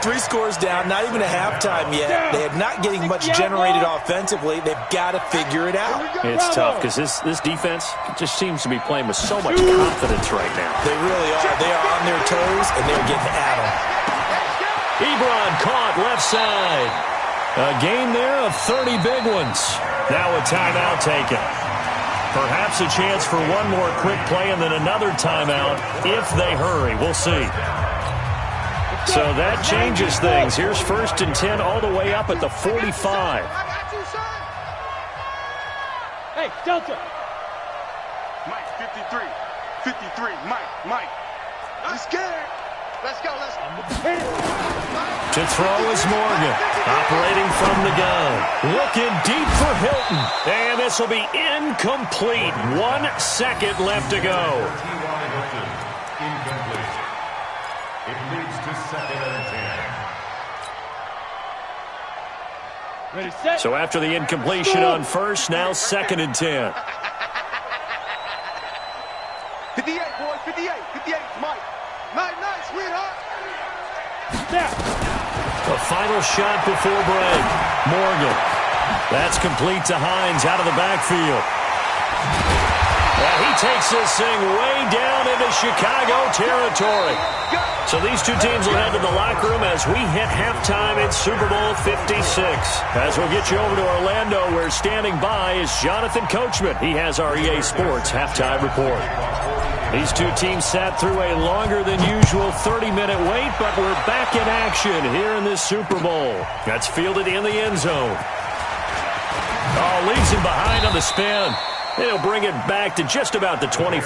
3 scores down, not even a halftime yet. They are not getting much generated offensively. They've got to figure it out. It's tough because this defense just seems to be playing with so much confidence right now. They really are. They are on their toes, and they're getting at them. Ebron caught left side. A gain there of 30 big ones. Now a timeout taken. Perhaps a chance for one more quick play and then another timeout if they hurry. We'll see. So that changes things. Here's 1st and 10 all the way up at the 45. Hey, Delta. Mike, 53. 53. Mike. I'm scared. Let's go. To throw is Morgan. Operating from the gun. Looking deep for Hilton. And this will be incomplete. 1 second left to go. Incomplete. It leads to 2nd and 10. Ready, set. So after the incompletion on first, now 2nd and 10. 58, boys. 58. 58. Mike. Night, sweetheart. Snap. The final shot before break. Morgan. That's complete to Hines out of the backfield. And he takes this thing way down into Chicago territory. So these two teams will head to the locker room as we hit halftime in Super Bowl 56. As we'll get you over to Orlando, where standing by is Jonathan Coachman. He has our EA Sports halftime report. These two teams sat through a longer than usual 30-minute wait, but we're back in action here in this Super Bowl. That's fielded in the end zone. Oh, leaves him behind on the spin. He'll bring it back to just about the 20.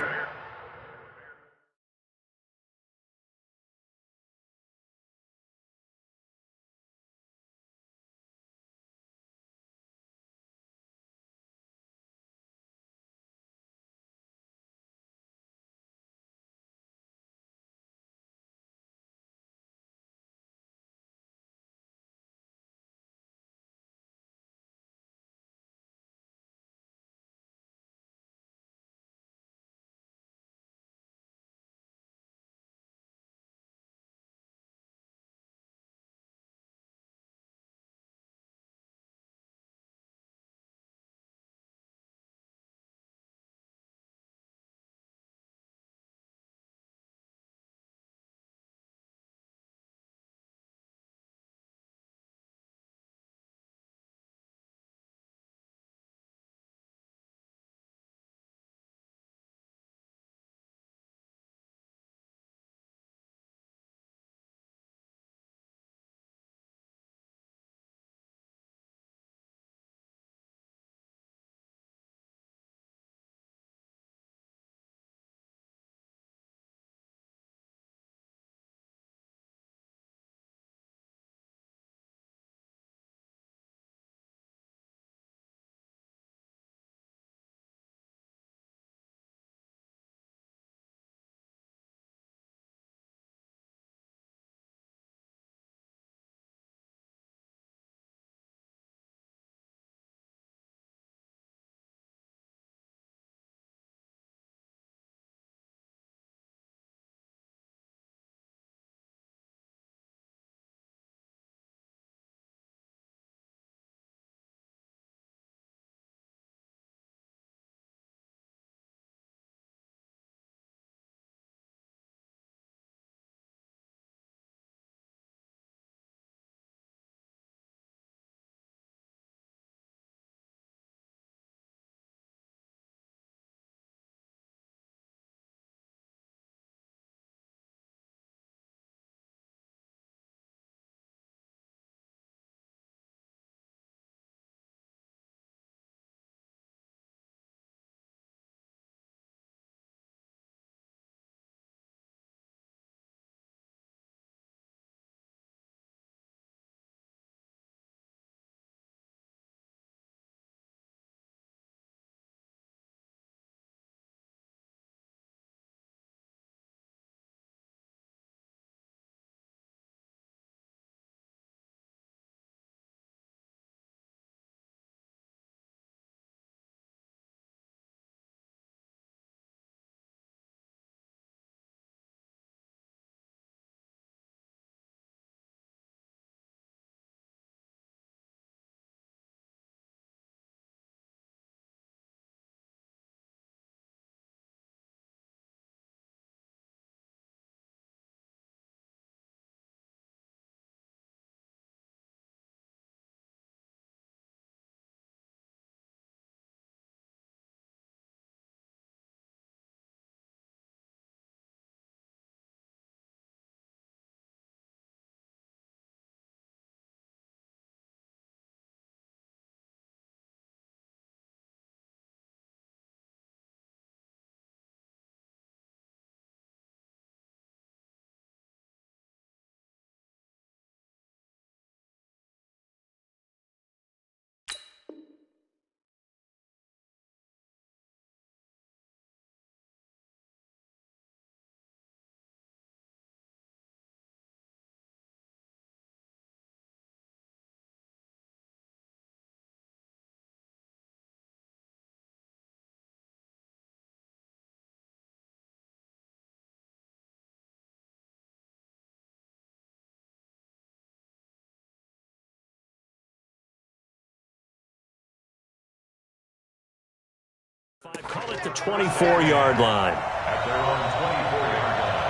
at the 24-yard line. At their own 24-yard line.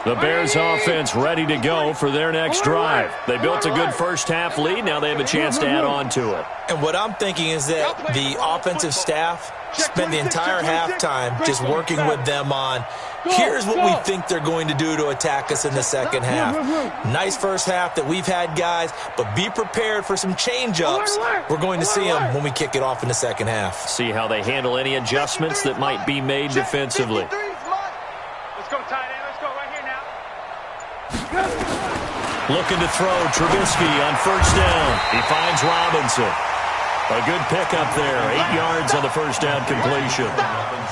The Bears offense ready to go for their next drive. They built a good first-half lead. Now they have a chance to add on to it. And what I'm thinking is that the offensive staff spend the entire halftime just working with them on, here's what we think they're going to do to attack us in the second half. Nice first half that we've had, guys, but be prepared for some change-ups. We're going to see them when we kick it off in the second half. See how they handle any adjustments that might be made defensively. Let's go, tight end. Let's go right here now. Looking to throw Trubisky on first down. He finds Robinson. A good pickup there. 8 yards on the first down completion.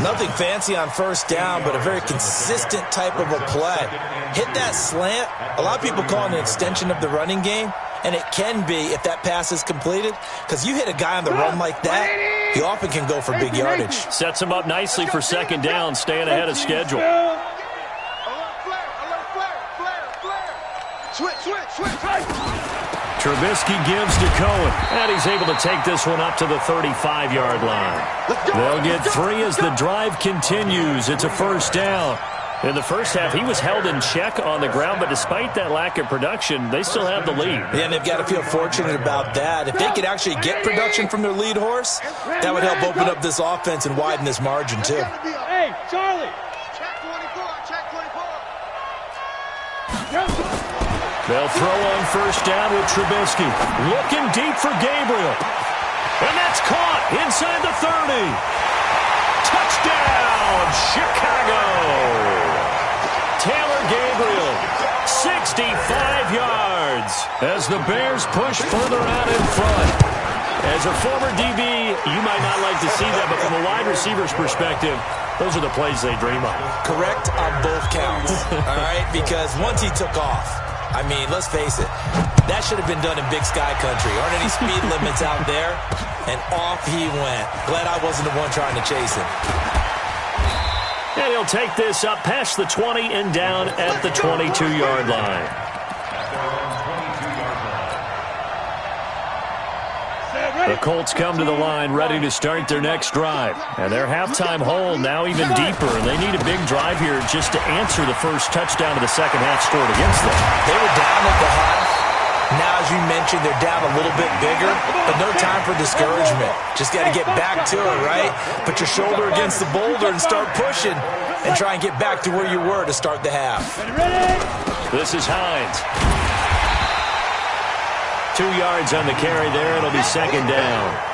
Nothing fancy on first down, but a very consistent type of a play. Hit that slant. A lot of people call it an extension of the running game, and it can be if that pass is completed, because you hit a guy on the run like that, he often can go for big yardage. Sets him up nicely for second down, staying ahead of schedule. Trubisky gives to Cohen, and he's able to take this one up to the 35-yard line. They'll get 3 as the drive continues. It's a first down. In the first half, he was held in check on the ground, but despite that lack of production, they still have the lead. Yeah, and they've got to feel fortunate about that. If they could actually get production from their lead horse, that would help open up this offense and widen this margin, too. Hey, Charlie. Check 24. They'll throw on first down with Trubisky. Looking deep for Gabriel. And that's caught inside the 30. Touchdown, Chicago. Taylor Gabriel, 65 yards as the Bears push further out in front. As a former DB, you might not like to see that, but from a wide receiver's perspective, those are the plays they dream of. Correct on both counts, all right? Because once he took off, I mean, let's face it, that should have been done in Big Sky Country. Aren't any speed limits out there? And off he went. Glad I wasn't the one trying to chase him. And he'll take this up past the 20 and down at the 22-yard line. The Colts come to the line ready to start their next drive. And their halftime hole now even deeper. And they need a big drive here just to answer the first touchdown of the second half scored against them. They were down at the half. Now, as you mentioned, they're down a little bit bigger, but no time for discouragement. Just got to get back to it, right? Put your shoulder against the boulder and start pushing and try and get back to where you were to start the half. This is Hines. 2 yards on the carry there. It'll be second down.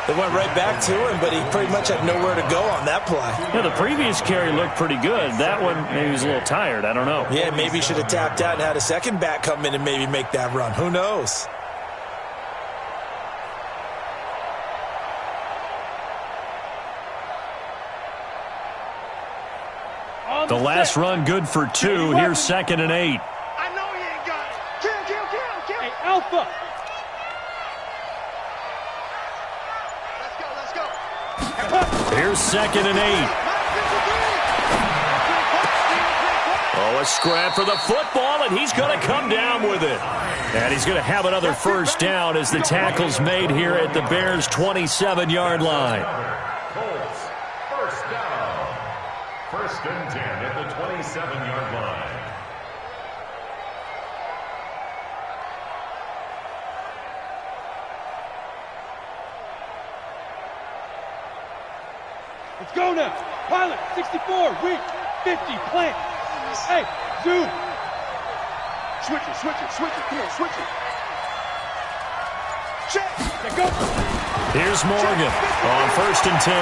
They went right back to him, but he pretty much had nowhere to go on that play. Yeah, the previous carry looked pretty good. That one, maybe he was a little tired. I don't know. Yeah, maybe he should have tapped out and had a second back come in and maybe make that run. Who knows? The last run good for 2. Here's second and 8. I know he ain't got it. Kill. Hey, Alpha. Let's go. Here's second and 8. Oh, a scrap for the football, and he's going to come down with it. And he's going to have another first down as the tackle's made here at the Bears' 27-yard line. Colts, first down. First and 10 at the 27-yard line. Let's go now. Pilot, 64, weak, 50, plant. Hey, zoom. Switch it. Come on, switch it. Check. Now go. Here's Morgan on first and 10.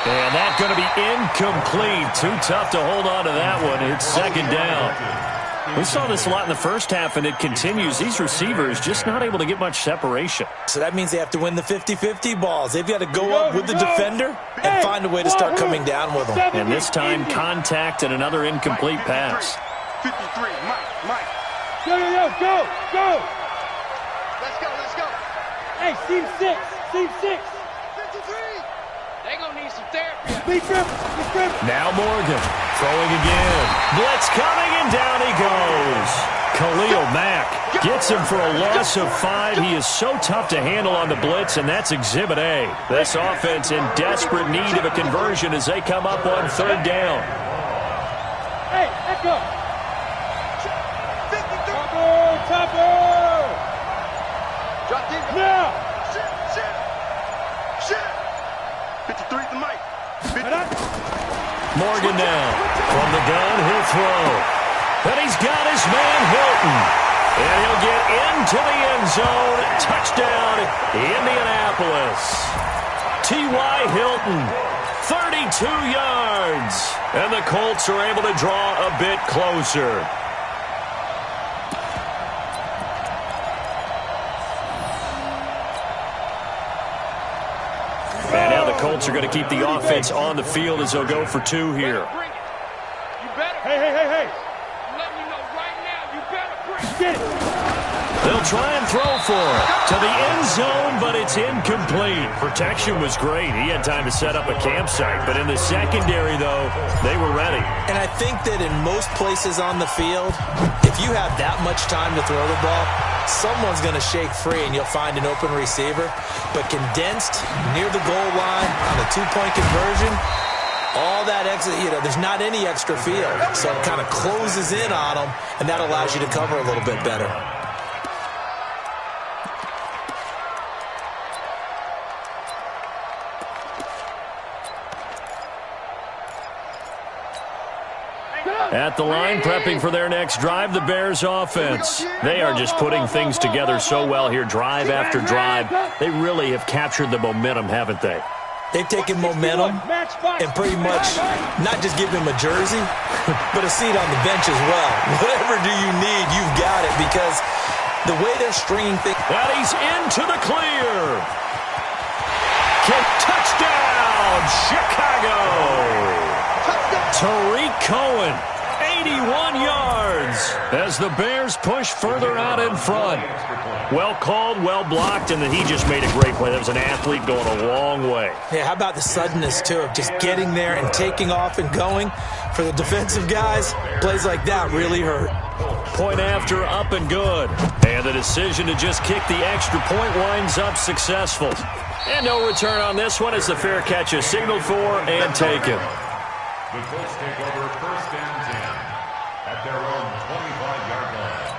And that's going to be incomplete. Too tough to hold on to that one. It's second down. We saw this a lot in the first half, and it continues. These receivers just not able to get much separation. So that means they have to win the 50-50 balls. They've got to go up with the defender and find a way to start coming down with them. And this time, contact and another incomplete pass. 53, Mike. Go. Let's go. Hey, seam 6. 53. They gonna need some therapy. Speed grip. Now Morgan throwing again. Blitz coming, and down he goes. Khalil Mack gets him for a loss of 5. He is so tough to handle on the blitz, and that's Exhibit A. This offense in desperate need of a conversion as they come up on 3rd down. Hey, let's go. Topper! Drop deep. Now! Shit. 53 to Mike. Morgan now. From the gun, he'll throw. And he's got his man Hilton. And he'll get into the end zone. Touchdown, Indianapolis. T.Y. Hilton, 32 yards. And the Colts are able to draw a bit closer. And now the Colts are going to keep the offense on the field as they'll go for 2 here. Hey. Let me know right now. You better bring it. They'll try and throw for it to the end zone, but it's incomplete. Protection was great. He had time to set up a campsite, but in the secondary, though, they were ready. And I think that in most places on the field, if you have that much time to throw the ball, someone's going to shake free and you'll find an open receiver. But condensed near the goal line on a 2-point conversion, all that extra, there's not any extra field. So it kind of closes in on them, and that allows you to cover a little bit better. At the line, prepping for their next drive, the Bears offense. They are just putting things together so well here, drive after drive. They really have captured the momentum, haven't they? They've taken momentum and pretty much not just give him a jersey, but a seat on the bench as well. Whatever do you need, you've got it, because the way they're stringing things. And he's into the clear. Touchdown, Chicago. Tariq Cohen, 81 yards as the Bears push further out in front. Well called, well blocked, and then he just made a great play. That was an athlete going a long way. Yeah, how about the suddenness, too, of just getting there and taking off and going? For the defensive guys, plays like that really hurt. Point after, up and good. And the decision to just kick the extra point winds up successful. And no return on this one as the fair catch is signaled for and taken. The Colts take over 1st and 10 at their own 25-yard line.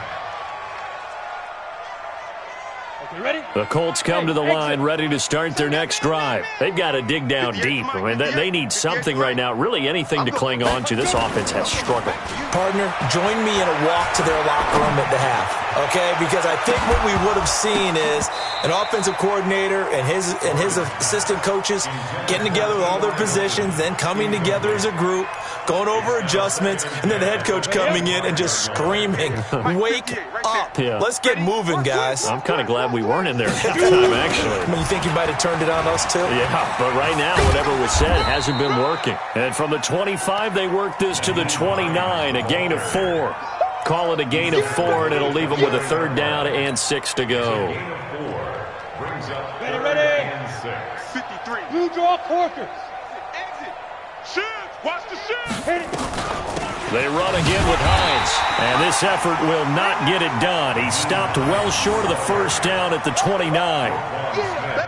Okay, ready? The Colts come to the line ready to start their next drive. They've got to dig down deep. I mean, they need something right now, really anything to cling on to. This offense has struggled. Partner, join me in a walk to their locker room at the half, okay? Because I think what we would have seen is an offensive coordinator and his assistant coaches getting together with all their positions, then coming together as a group, going over adjustments, and then the head coach coming in and just screaming, "Wake up. Yeah. Let's get moving, guys." I'm kind of glad we weren't in there at halftime, actually. I mean, you think you might have turned it on us, too? Yeah, but right now, whatever was said hasn't been working. And from the 25, they work this to the 29, a gain of 4. Call it a gain of 4, and it'll leave them with a 3rd down and 6 to go. Brings up Ready. and 6. 53. You draw quarters. Exit. Shit. Watch the shit. Hit it. They run again with Hines, and this effort will not get it done. He stopped well short of the 1st down at the 29. Yeah.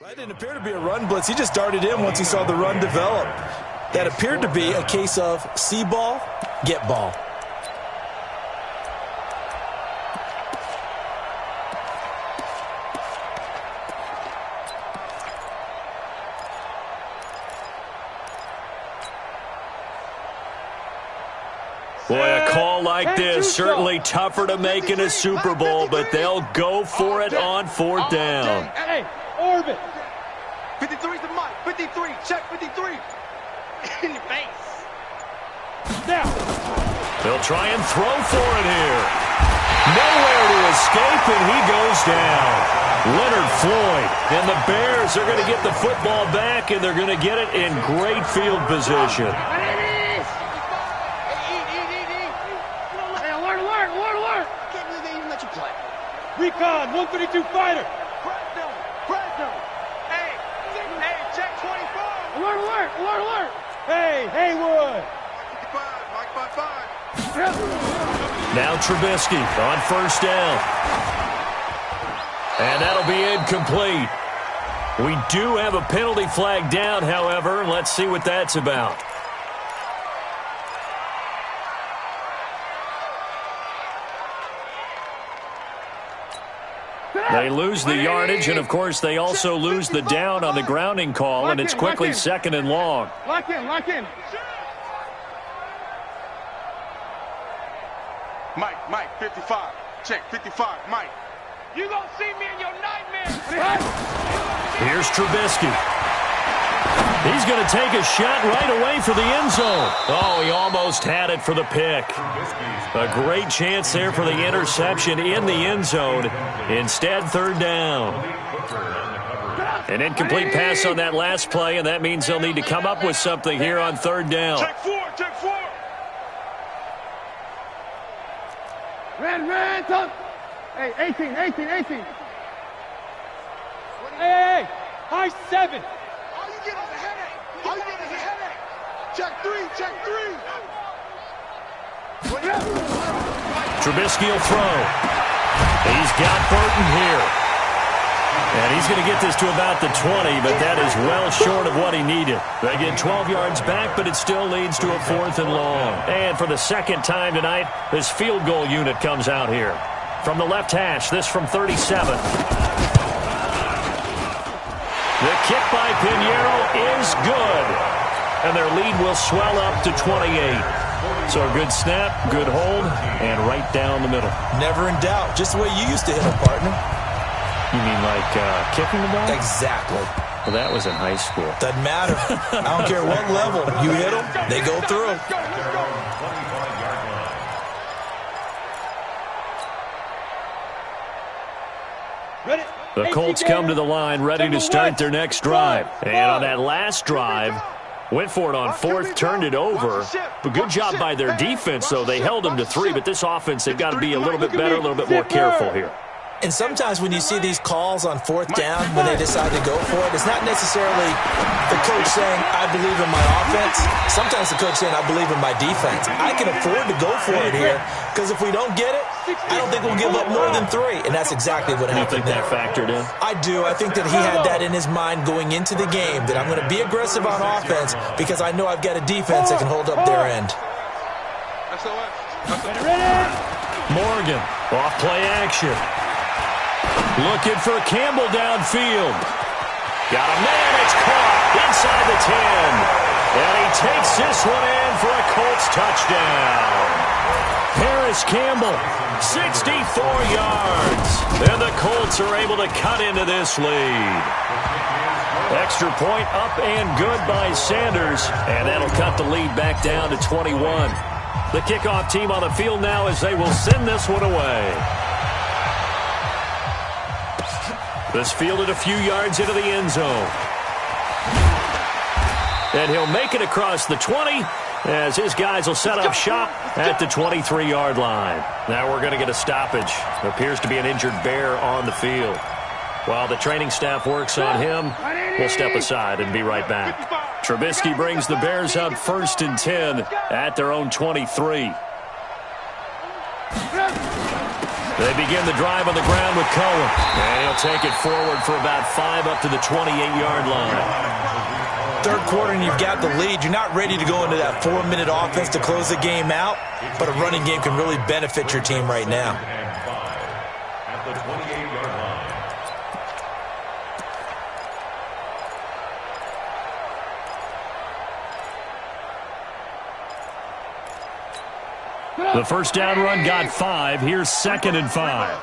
That didn't appear to be a run blitz. He just darted in once he saw the run develop. That appeared to be a case of see ball, get ball. Boy, a call like this, certainly tougher to make in a Super Bowl, but they'll go for it on fourth down. Hey, Orbit. 53's the mic. 53. Check 53. In your face. Now. They'll try and throw for it here. Nowhere to escape, and he goes down. Leonard Floyd. And the Bears are going to get the football back, and they're going to get it in great field position. Recon, 132 fighter. Fresno. Hey, check 24. Alert. Hey, Haywood. 55, Mike 55. Now Trubisky on first down. And that'll be incomplete. We do have a penalty flag down, however. Let's see what that's about. They lose the yardage, and, of course, they also lose the down on the grounding call, and it's quickly second and long. Lock in. Mike, 55. Check, 55, Mike. You gonna see me in your nightmare. Here's Trubisky. He's going to take a shot right away for the end zone. Oh, he almost had it for the pick. A great chance there for the interception in the end zone. Instead, third down. An incomplete pass on that last play, and that means they'll need to come up with something here on third down. Check four. Red, tuck. Hey, 18. Hey, high 7. All you get is a headache. Check three. Trubisky will throw. He's got Burton here. And he's going to get this to about the 20, but that is well short of what he needed. They get 12 yards back, but it still leads to a fourth and long. And for the second time tonight, this field goal unit comes out here. From the left hash, this from 37. The kick by Pinheiro is good. And their lead will swell up to 28. So a good snap, good hold, and right down the middle. Never in doubt. Just the way you used to hit them, partner. You mean like kicking the ball? Exactly. Well, that was in high school. Doesn't matter. I don't care what level. You hit them, they go through. The Colts come to the line ready to start their next drive. And on that last drive, went for it on fourth, turned it over. But good job by their defense, though. They held them to 3, but this offense, they've got to be a little bit better, a little bit more careful here. And sometimes when you see these calls on fourth down, when they decide to go for it, it's not necessarily the coach saying, I believe in my offense. Sometimes the coach saying, I believe in my defense. I can afford to go for it here, because if we don't get it, I don't think we'll give up more than 3. And that's exactly what happened there. You think that factored in? I do. I think that he had that in his mind going into the game, that I'm going to be aggressive on offense because I know I've got a defense that can hold up their end. Morgan, off play action. Looking for Campbell downfield. Got a man, it's caught inside the 10. And he takes this one in for a Colts touchdown. Paris Campbell, 64 yards. And the Colts are able to cut into this lead. Extra point up and good by Sanders. And that'll cut the lead back down to 21. The kickoff team on the field now as they will send this one away. This fielded a few yards into the end zone. And he'll make it across the 20 as his guys will set up shop at the 23-yard line. Now we're going to get a stoppage. There appears to be an injured Bear on the field. While the training staff works on him, we'll step aside and be right back. Trubisky brings the Bears up 1st and 10 at their own 23. They begin the drive on the ground with Cohen. And he'll take it forward for about 5 up to the 28-yard line. Third quarter and you've got the lead. You're not ready to go into that 4-minute offense to close the game out, but a running game can really benefit your team right now. At the 28-yard line. The first down run got 5. Here's 2nd and 5.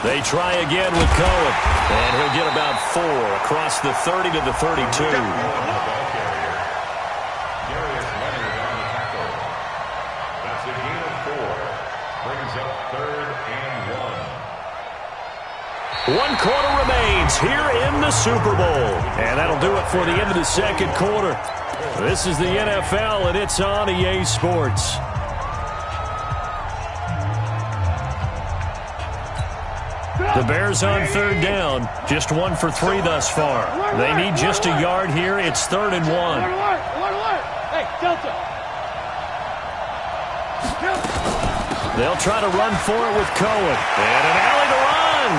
They try again with Cohen. And he'll get about 4 across the 30 to the 32. That's a gain of 4. Brings up 3rd and 1. 1 quarter remains here in the Super Bowl. And that'll do it for the end of the second quarter. This is the NFL, and it's on EA Sports. The Bears on 3rd down. Just 1 for 3 thus far. They need just a yard here. It's 3rd and 1. Hey, Delta. They'll try to run for it with Cohen. And an alley to run.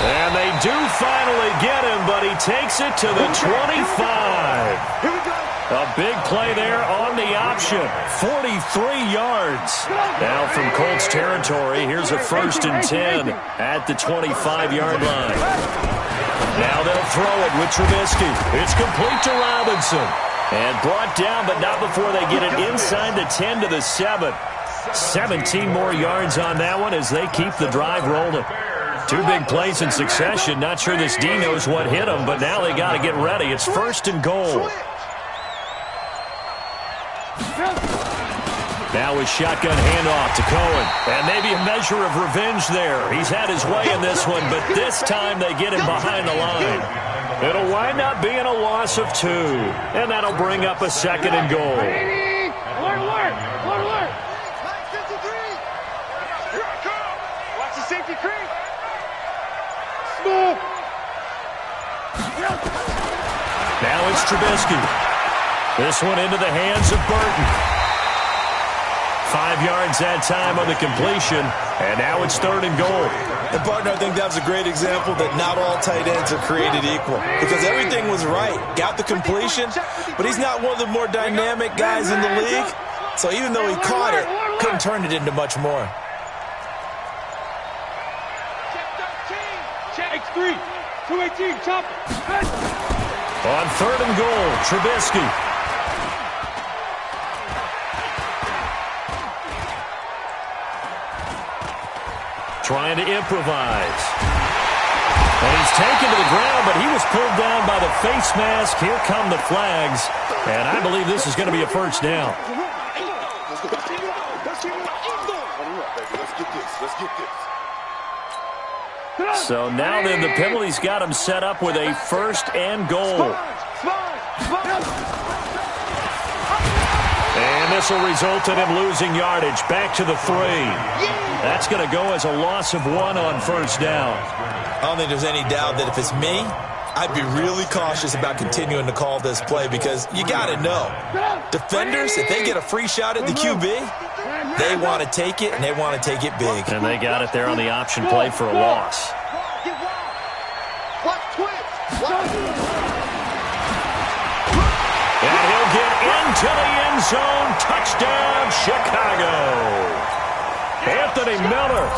And they do finally get him, but he takes it to the 25. Here we go. A big play there on the option. 43 yards. Now from Colts territory, here's a 1st and 10 at the 25-yard line. Now they'll throw it with Trubisky. It's complete to Robinson. And brought down, but not before they get it inside the 10 to the 7. 17 more yards on that one as they keep the drive rolling. 2 big plays in succession. Not sure this D knows what hit them, but now they got to get ready. It's 1st and goal. Now a shotgun handoff to Cohen. And maybe a measure of revenge there. He's had his way in this one, but this time they get him behind the line. It'll wind up being a loss of 2. And that'll bring up a 2nd and goal. Alert. Watch the safety creep. Small. Now it's Trubisky. This one into the hands of Burton. 5 yards that time on the completion, and now it's 3rd and goal. And, partner, I think that was a great example that not all tight ends are created equal because everything was right. Got the completion, but he's not one of the more dynamic guys in the league. So even though he caught it, couldn't turn it into much more. Check 3. 218, chop. On 3rd and goal, Trubisky. Trying to improvise. And he's taken to the ground, but he was pulled down by the face mask. Here come the flags. And I believe this is going to be a 1st down. So now then the penalty's got him set up with a 1st and goal. And this will result in him losing yardage. Back to the 3. That's going to go as a loss of 1 on 1st down. I don't think there's any doubt that if it's me, I'd be really cautious about continuing to call this play because you got to know. Defenders, if they get a free shot at the QB, they want to take it, and they want to take it big. And they got it there on the option play for a loss. And he'll get into the end zone. Touchdown, Chicago. Anthony Miller,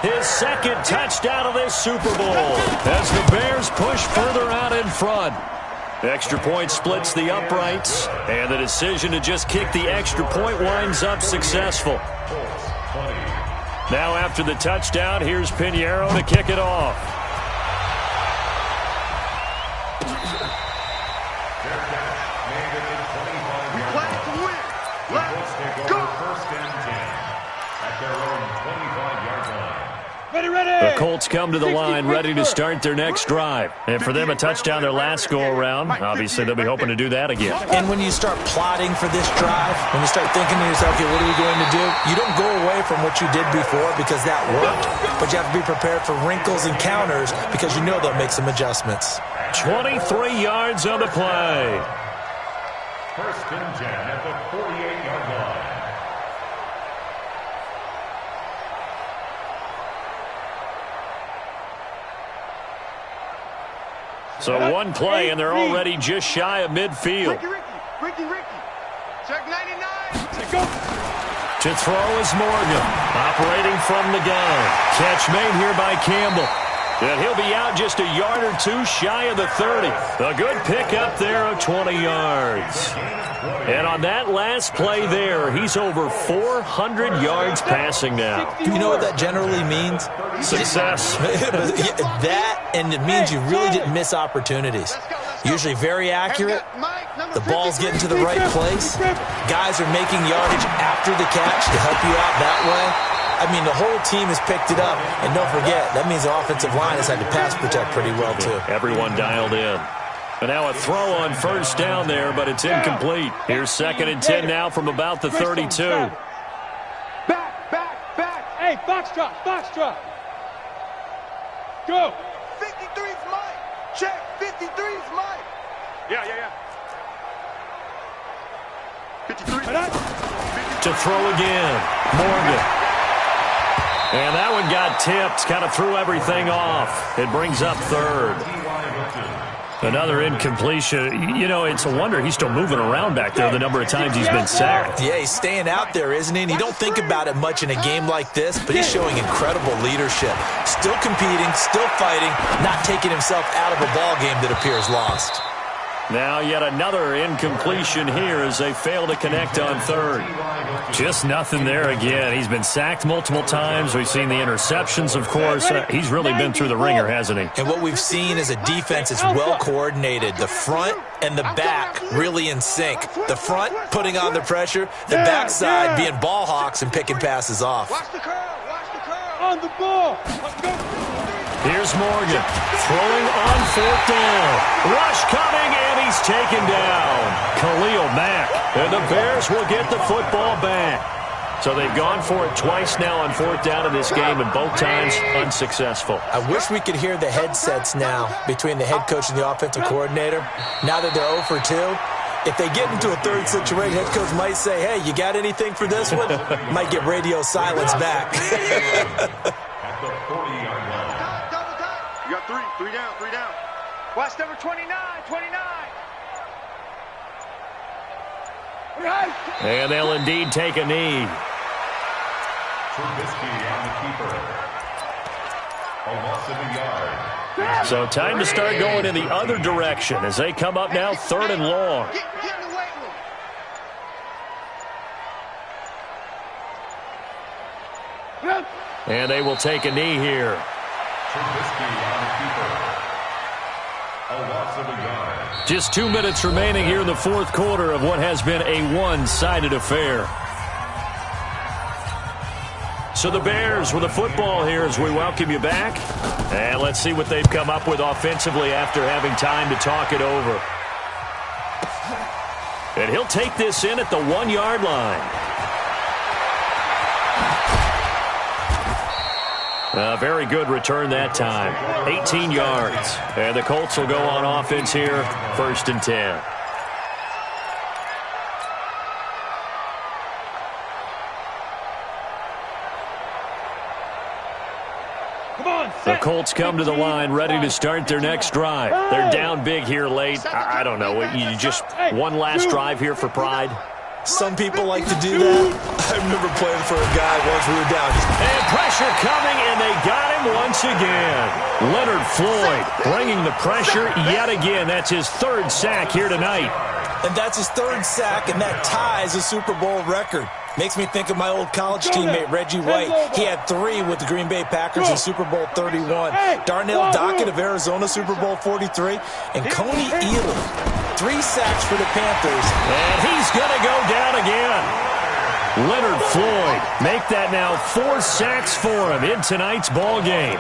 his 2nd touchdown of this Super Bowl as the Bears push further out in front. Extra point splits the uprights, and the decision to just kick the extra point winds up successful. Now after the touchdown, here's Pinheiro to kick it off. The Colts come to the line ready to start their next drive. And for them, a touchdown their last go-around. Obviously, they'll be hoping to do that again. And when you start plotting for this drive, when you start thinking to yourself, okay, what are we going to do? You don't go away from what you did before because that worked, but you have to be prepared for wrinkles and counters because you know they'll make some adjustments. 23 yards on the play. First and 10 at the 48-yard line. So one play, and they're already just shy of midfield. Ricky. Check 99. Go. To throw is Morgan, operating from the gun. Catch made here by Campbell. And he'll be out just a yard or two shy of the 30. A good pickup there of 20 yards. And on that last play there, he's over 400 yards passing now. Do you know what that generally means? Success. That, and it means you really didn't miss opportunities. Usually very accurate. The ball's getting to the right place. Guys are making yardage after the catch to help you out that way. I mean, the whole team has picked it up. And don't forget, that means the offensive line has had to pass protect pretty well, too. Everyone dialed in. And now a throw on first down there, but it's incomplete. Here's 2nd and 10 now from about the 32. Back. Hey, Foxtrot. Go. 53's Mike. Check. 53's Mike. Yeah. 53. To throw again. Morgan. And that one got tipped, kind of threw everything off. It brings up 3rd. Another incompletion. You know, it's a wonder he's still moving around back there the number of times he's been sacked. Yeah, he's staying out there, isn't he? And you don't think about it much in a game like this, but he's showing incredible leadership. Still competing, still fighting, not taking himself out of a ball game that appears lost. Now yet another incompletion here as they fail to connect on 3rd. Just nothing there again. He's been sacked multiple times. We've seen the interceptions, of course. He's really been through the ringer, hasn't he? And what we've seen is a defense that's well coordinated. The front and the back really in sync. The front putting on the pressure. The backside being ball hawks and picking passes off. Watch the curl. On the ball. Let's go. Here's Morgan throwing on 4th down. Rush coming, and he's taken down. Khalil Mack. And the Bears will get the football back. So they've gone for it twice now on 4th down in this game, and both times unsuccessful. I wish we could hear the headsets now between the head coach and the offensive coordinator. Now that they're 0 for 2, if they get into a 3rd situation, head coach might say, hey, you got anything for this one? Might get radio silence back. At the 40-yard line. You got 3 down. Watch number 29. And they'll indeed take a knee. Trubisky on the keeper. A loss of a yard. So time to start going in the other direction as they come up now 3rd and long. Get in the weight room. And they will take a knee here. Trubisky on the keeper. A loss of a yard. Just 2 minutes remaining here in the 4th quarter of what has been a one-sided affair. So the Bears with the football here as we welcome you back. And let's see what they've come up with offensively after having time to talk it over. And he'll take this in at the 1-yard line. A very good return that time. 18 yards. And the Colts will go on offense here, 1st and 10. The Colts come to the line ready to start their next drive. They're down big here late. I don't know. You just one last drive here for pride? Some people like to do that. I remember playing for a guy once we were down. And pressure coming, and they got him once again. Leonard Floyd bringing the pressure yet again. That's his 3rd sack here tonight. And that's his 3rd sack, and that ties a Super Bowl record. Makes me think of my old college teammate, Reggie White. He had 3 with the Green Bay Packers in Super Bowl 31. Darnell Dockett of Arizona, Super Bowl 43. And Coney Ealy, 3 sacks for the Panthers. And he's going to go down again. Leonard Floyd, make that now 4 sacks for him in tonight's ball game.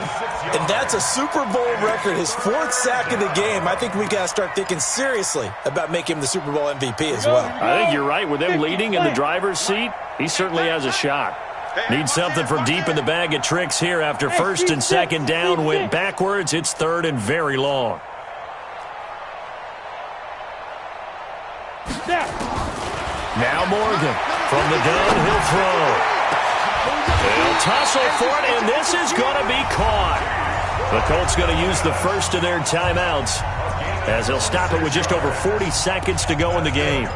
And that's a Super Bowl record, his 4th sack of the game. I think we got to start thinking seriously about making him the Super Bowl MVP as well. I think you're right. With them leading in the driver's seat, he certainly has a shot. Needs something from deep in the bag of tricks here after 1st and 2nd down. Went backwards. It's 3rd and very long. Now Morgan from the gun, he'll throw. They'll tussle for it, and this is going to be caught. The Colts going to use the first of their timeouts as they'll stop it with just over 40 seconds to go in the game.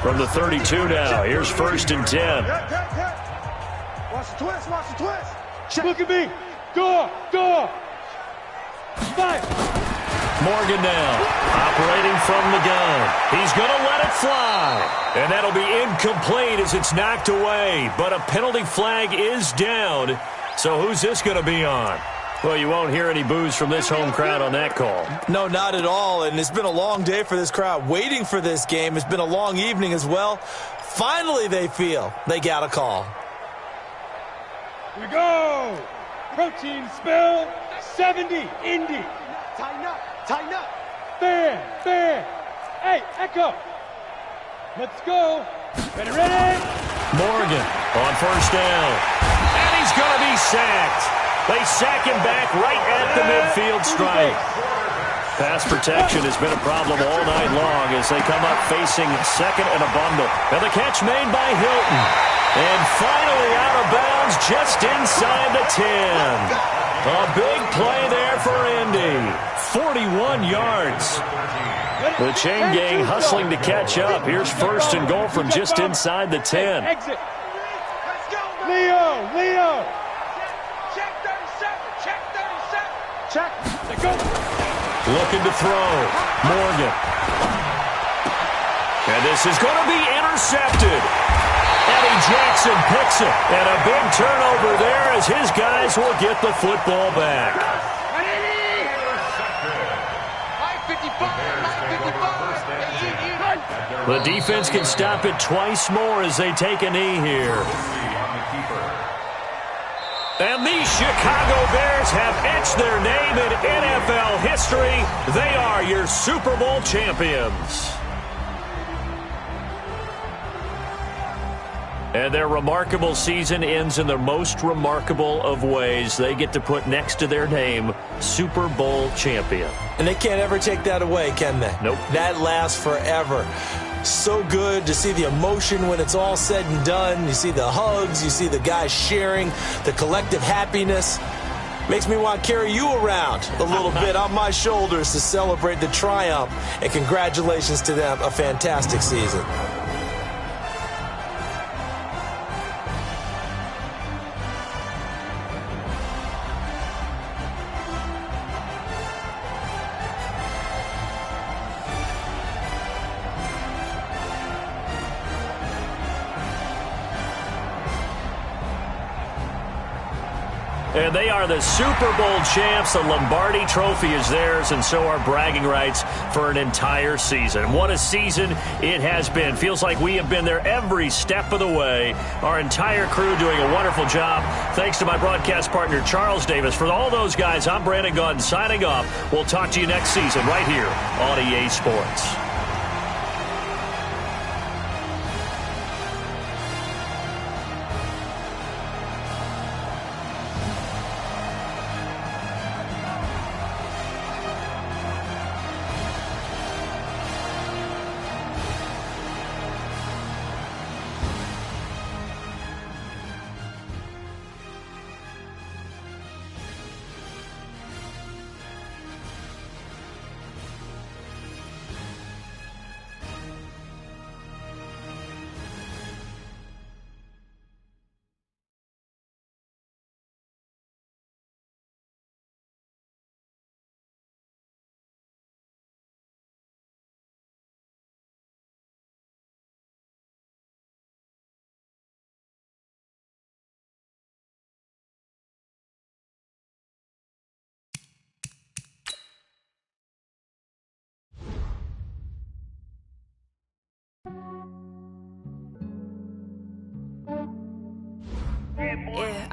From the 32 now, here's 1st and 10. Watch the twist, watch the twist. Look at me. Go, go. Five. Morgan now, operating from the gun. He's going to let it fly. And that'll be incomplete as it's knocked away. But a penalty flag is down. So who's this going to be on? Well, you won't hear any boos from this home crowd on that call. No, not at all. And it's been a long day for this crowd waiting for this game. It's been a long evening as well. Finally, they feel they got a call. Here we go. Protein spill 70. Indy. Tighten up, tighten up. Fair, fair. Hey, Echo. Let's go. Ready? Morgan on 1st down. And he's going to be sacked. They sack him back right at the midfield stripe. Pass protection has been a problem all night long as they come up facing second and a bundle. And the catch made by Hilton. And finally out of bounds just inside the 10. A big play there for Indy. 41 yards. The chain gang hustling to catch up. Here's 1st and goal from just inside the 10. Exit. Leo. Check 37, check 37. Check. Let's go. Looking to throw. Morgan. And this is going to be intercepted. Eddie Jackson picks it. And a big turnover there as his guys will get the football back. The defense can stop it twice more as they take a knee here. And the Chicago Bears have etched their name in NFL history. They are your Super Bowl champions. And their remarkable season ends in the most remarkable of ways. They get to put next to their name, Super Bowl champion. And they can't ever take that away, can they? Nope. That lasts forever. So good to see the emotion when it's all said and done. You see the hugs, you see the guys sharing, the collective happiness. Makes me want to carry you around a little bit on my shoulders to celebrate the triumph. And congratulations to them, a fantastic season. And they are the Super Bowl champs. The Lombardi Trophy is theirs, and so are bragging rights for an entire season. What a season it has been. Feels like we have been there every step of the way. Our entire crew doing a wonderful job. Thanks to my broadcast partner, Charles Davis. For all those guys, I'm Brandon Gaudin signing off. We'll talk to you next season right here on EA Sports.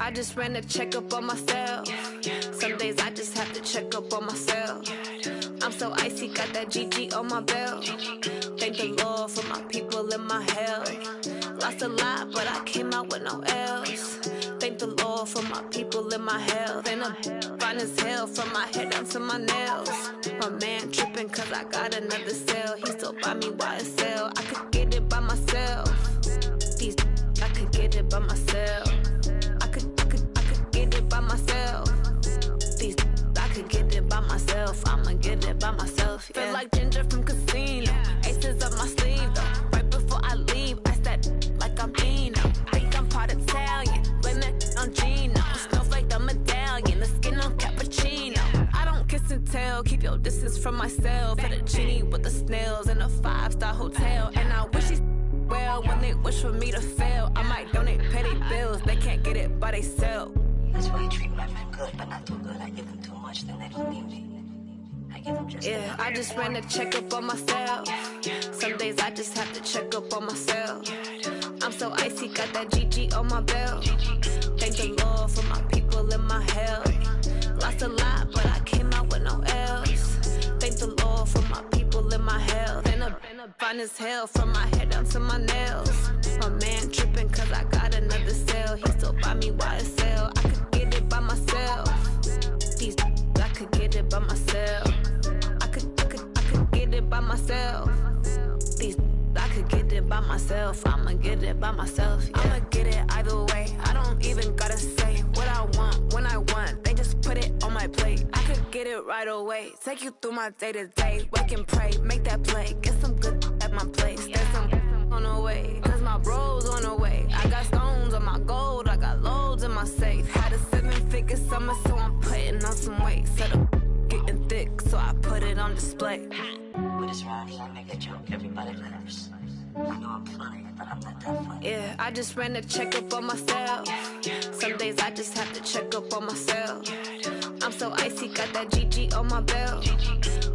I just ran a checkup on myself. Some days I just have to check up on myself. I'm so icy, got that GG on my belt. Thank the Lord for my people and my health. Lost a lot, but I came out with no L's. Thank the Lord for my people and my health. And I'm fine as hell from my head down to my nails. My man tripping cause I got another cell. He still buy me YSL. I could get it by myself. These I could get it by myself. I could get it by myself. These I could get it by myself. I'ma get it by myself. Yeah. Feel like Ginger from Casino. Aces up my sleeve though. Right before I leave, I said like I'm Dino. Think I'm part Italian. Blame that on Gino. Snowflake the medallion. The skin on cappuccino. I don't kiss and tell. Keep your distance from myself. At a genie with the snails in a 5-star hotel. And I wish he's well when they wish for me to fail. I might donate petty bills. They can't get it by they sell. That's why you treat my men good, but not too good. I give them too much, then they don't need me. I give them just yeah, I just ran a checkup on myself. Some days I just have to check up on myself. I'm so icy, got that GG on my belt. Thank the Lord for my people and my health. Lost a lot, but I came out with no L's. Thank the Lord for my people and my health. And I'm fine as hell from my head down to my nails. My man tripping cause I got another cell. He still buy me YSL. I could get it by myself. These I could get it by myself. I could get it by myself. These I could get it by myself. I'ma get it by myself. Yeah. I'ma get it either way. I don't even gotta say what I want when I want. They just put it on my plate. I could get it right away. Take you through my day to day. Wake and pray, make that play. Get some good at my place. There's some on the way. Cause my bros on the way. I got stones on my gold. I got loads in my safe. Had a 7-figure summer, so I'm putting on some weight. Set up getting thick, so I put it on display. With this ride, I make a joke, everybody laughs. I know I'm funny, but I'm not that funny. Yeah, I just ran a checkup on myself. Some days I just have to check up on myself. I'm so icy, got that GG on my belt.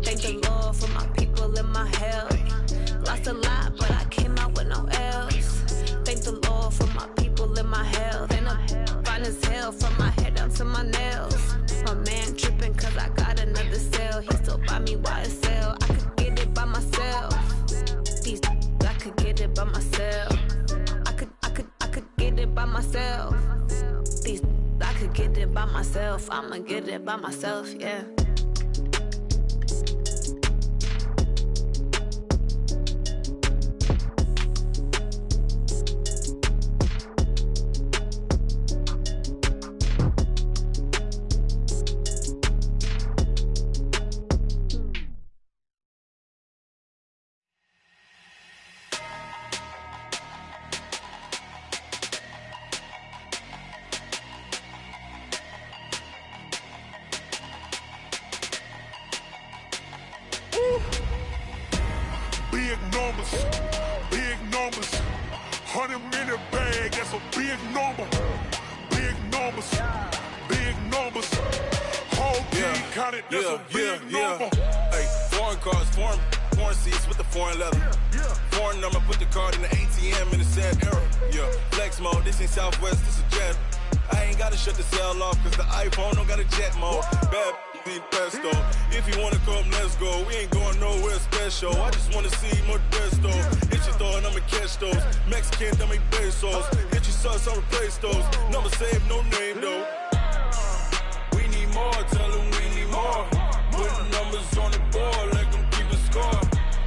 Thank the Lord for my people and my health. Lost a lot, but I came out with no L's. Thank the Lord for my people and my health. And I'm fine as hell from my head down to my nails. My man tripping cause I got another cell. He still buy me YSL. I could get it by myself. These I could get it by myself. I could get it by myself. These I could get it by myself. I'ma get it by myself, yeah. Big numbers, 100-minute bag, that's a big number. Big numbers, whole team counted, that's a big number. Hey, foreign cars, foreign seats with the foreign leather. Foreign number, put the card in the ATM in the sad era. Yeah, flex mode, this ain't Southwest, this a jet. I ain't gotta shut the cell off, cause the iPhone don't got a jet mode. Bad need pesto. If you wanna come, let's go. We ain't going nowhere special. I just wanna see more Modesto. Hit your throw and I'ma catch those. Mexican, I make pesos. Hit your sauce, I'll replace those. Number save, no name though. We need more, tell them we need more. Putting numbers on the board, let them keep a score.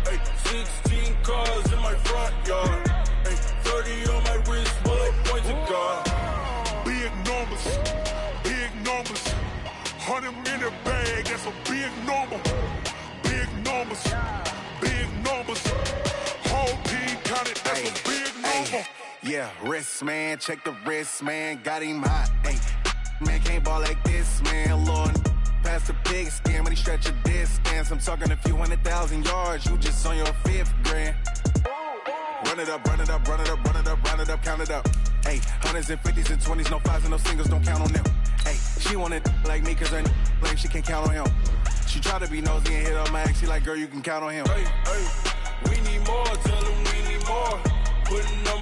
Hey, 16 cars in my front yard. Hey, 30 on my wrist, bullet points of God. Big numbers, 100-minute bag, that's a big number. Big numbers, whole team counted, that's a big number. Yeah, wrist man, check the wrist man, got him hot. Ay, man can't ball like this, man. Lord, past the pig skin when he stretch a distance. I'm talking a few 100,000 yards, you just on your 5th grand. Run it up, count it up. Hey, 100s and 50s and 20s, no 5s and no singles, don't count on them. Hey, she wanted like me cause her lame, she can't count on him. She try to be nosy and hit up my ex, she like, girl, you can count on him. Hey, we need more, tell them we need more. Putting them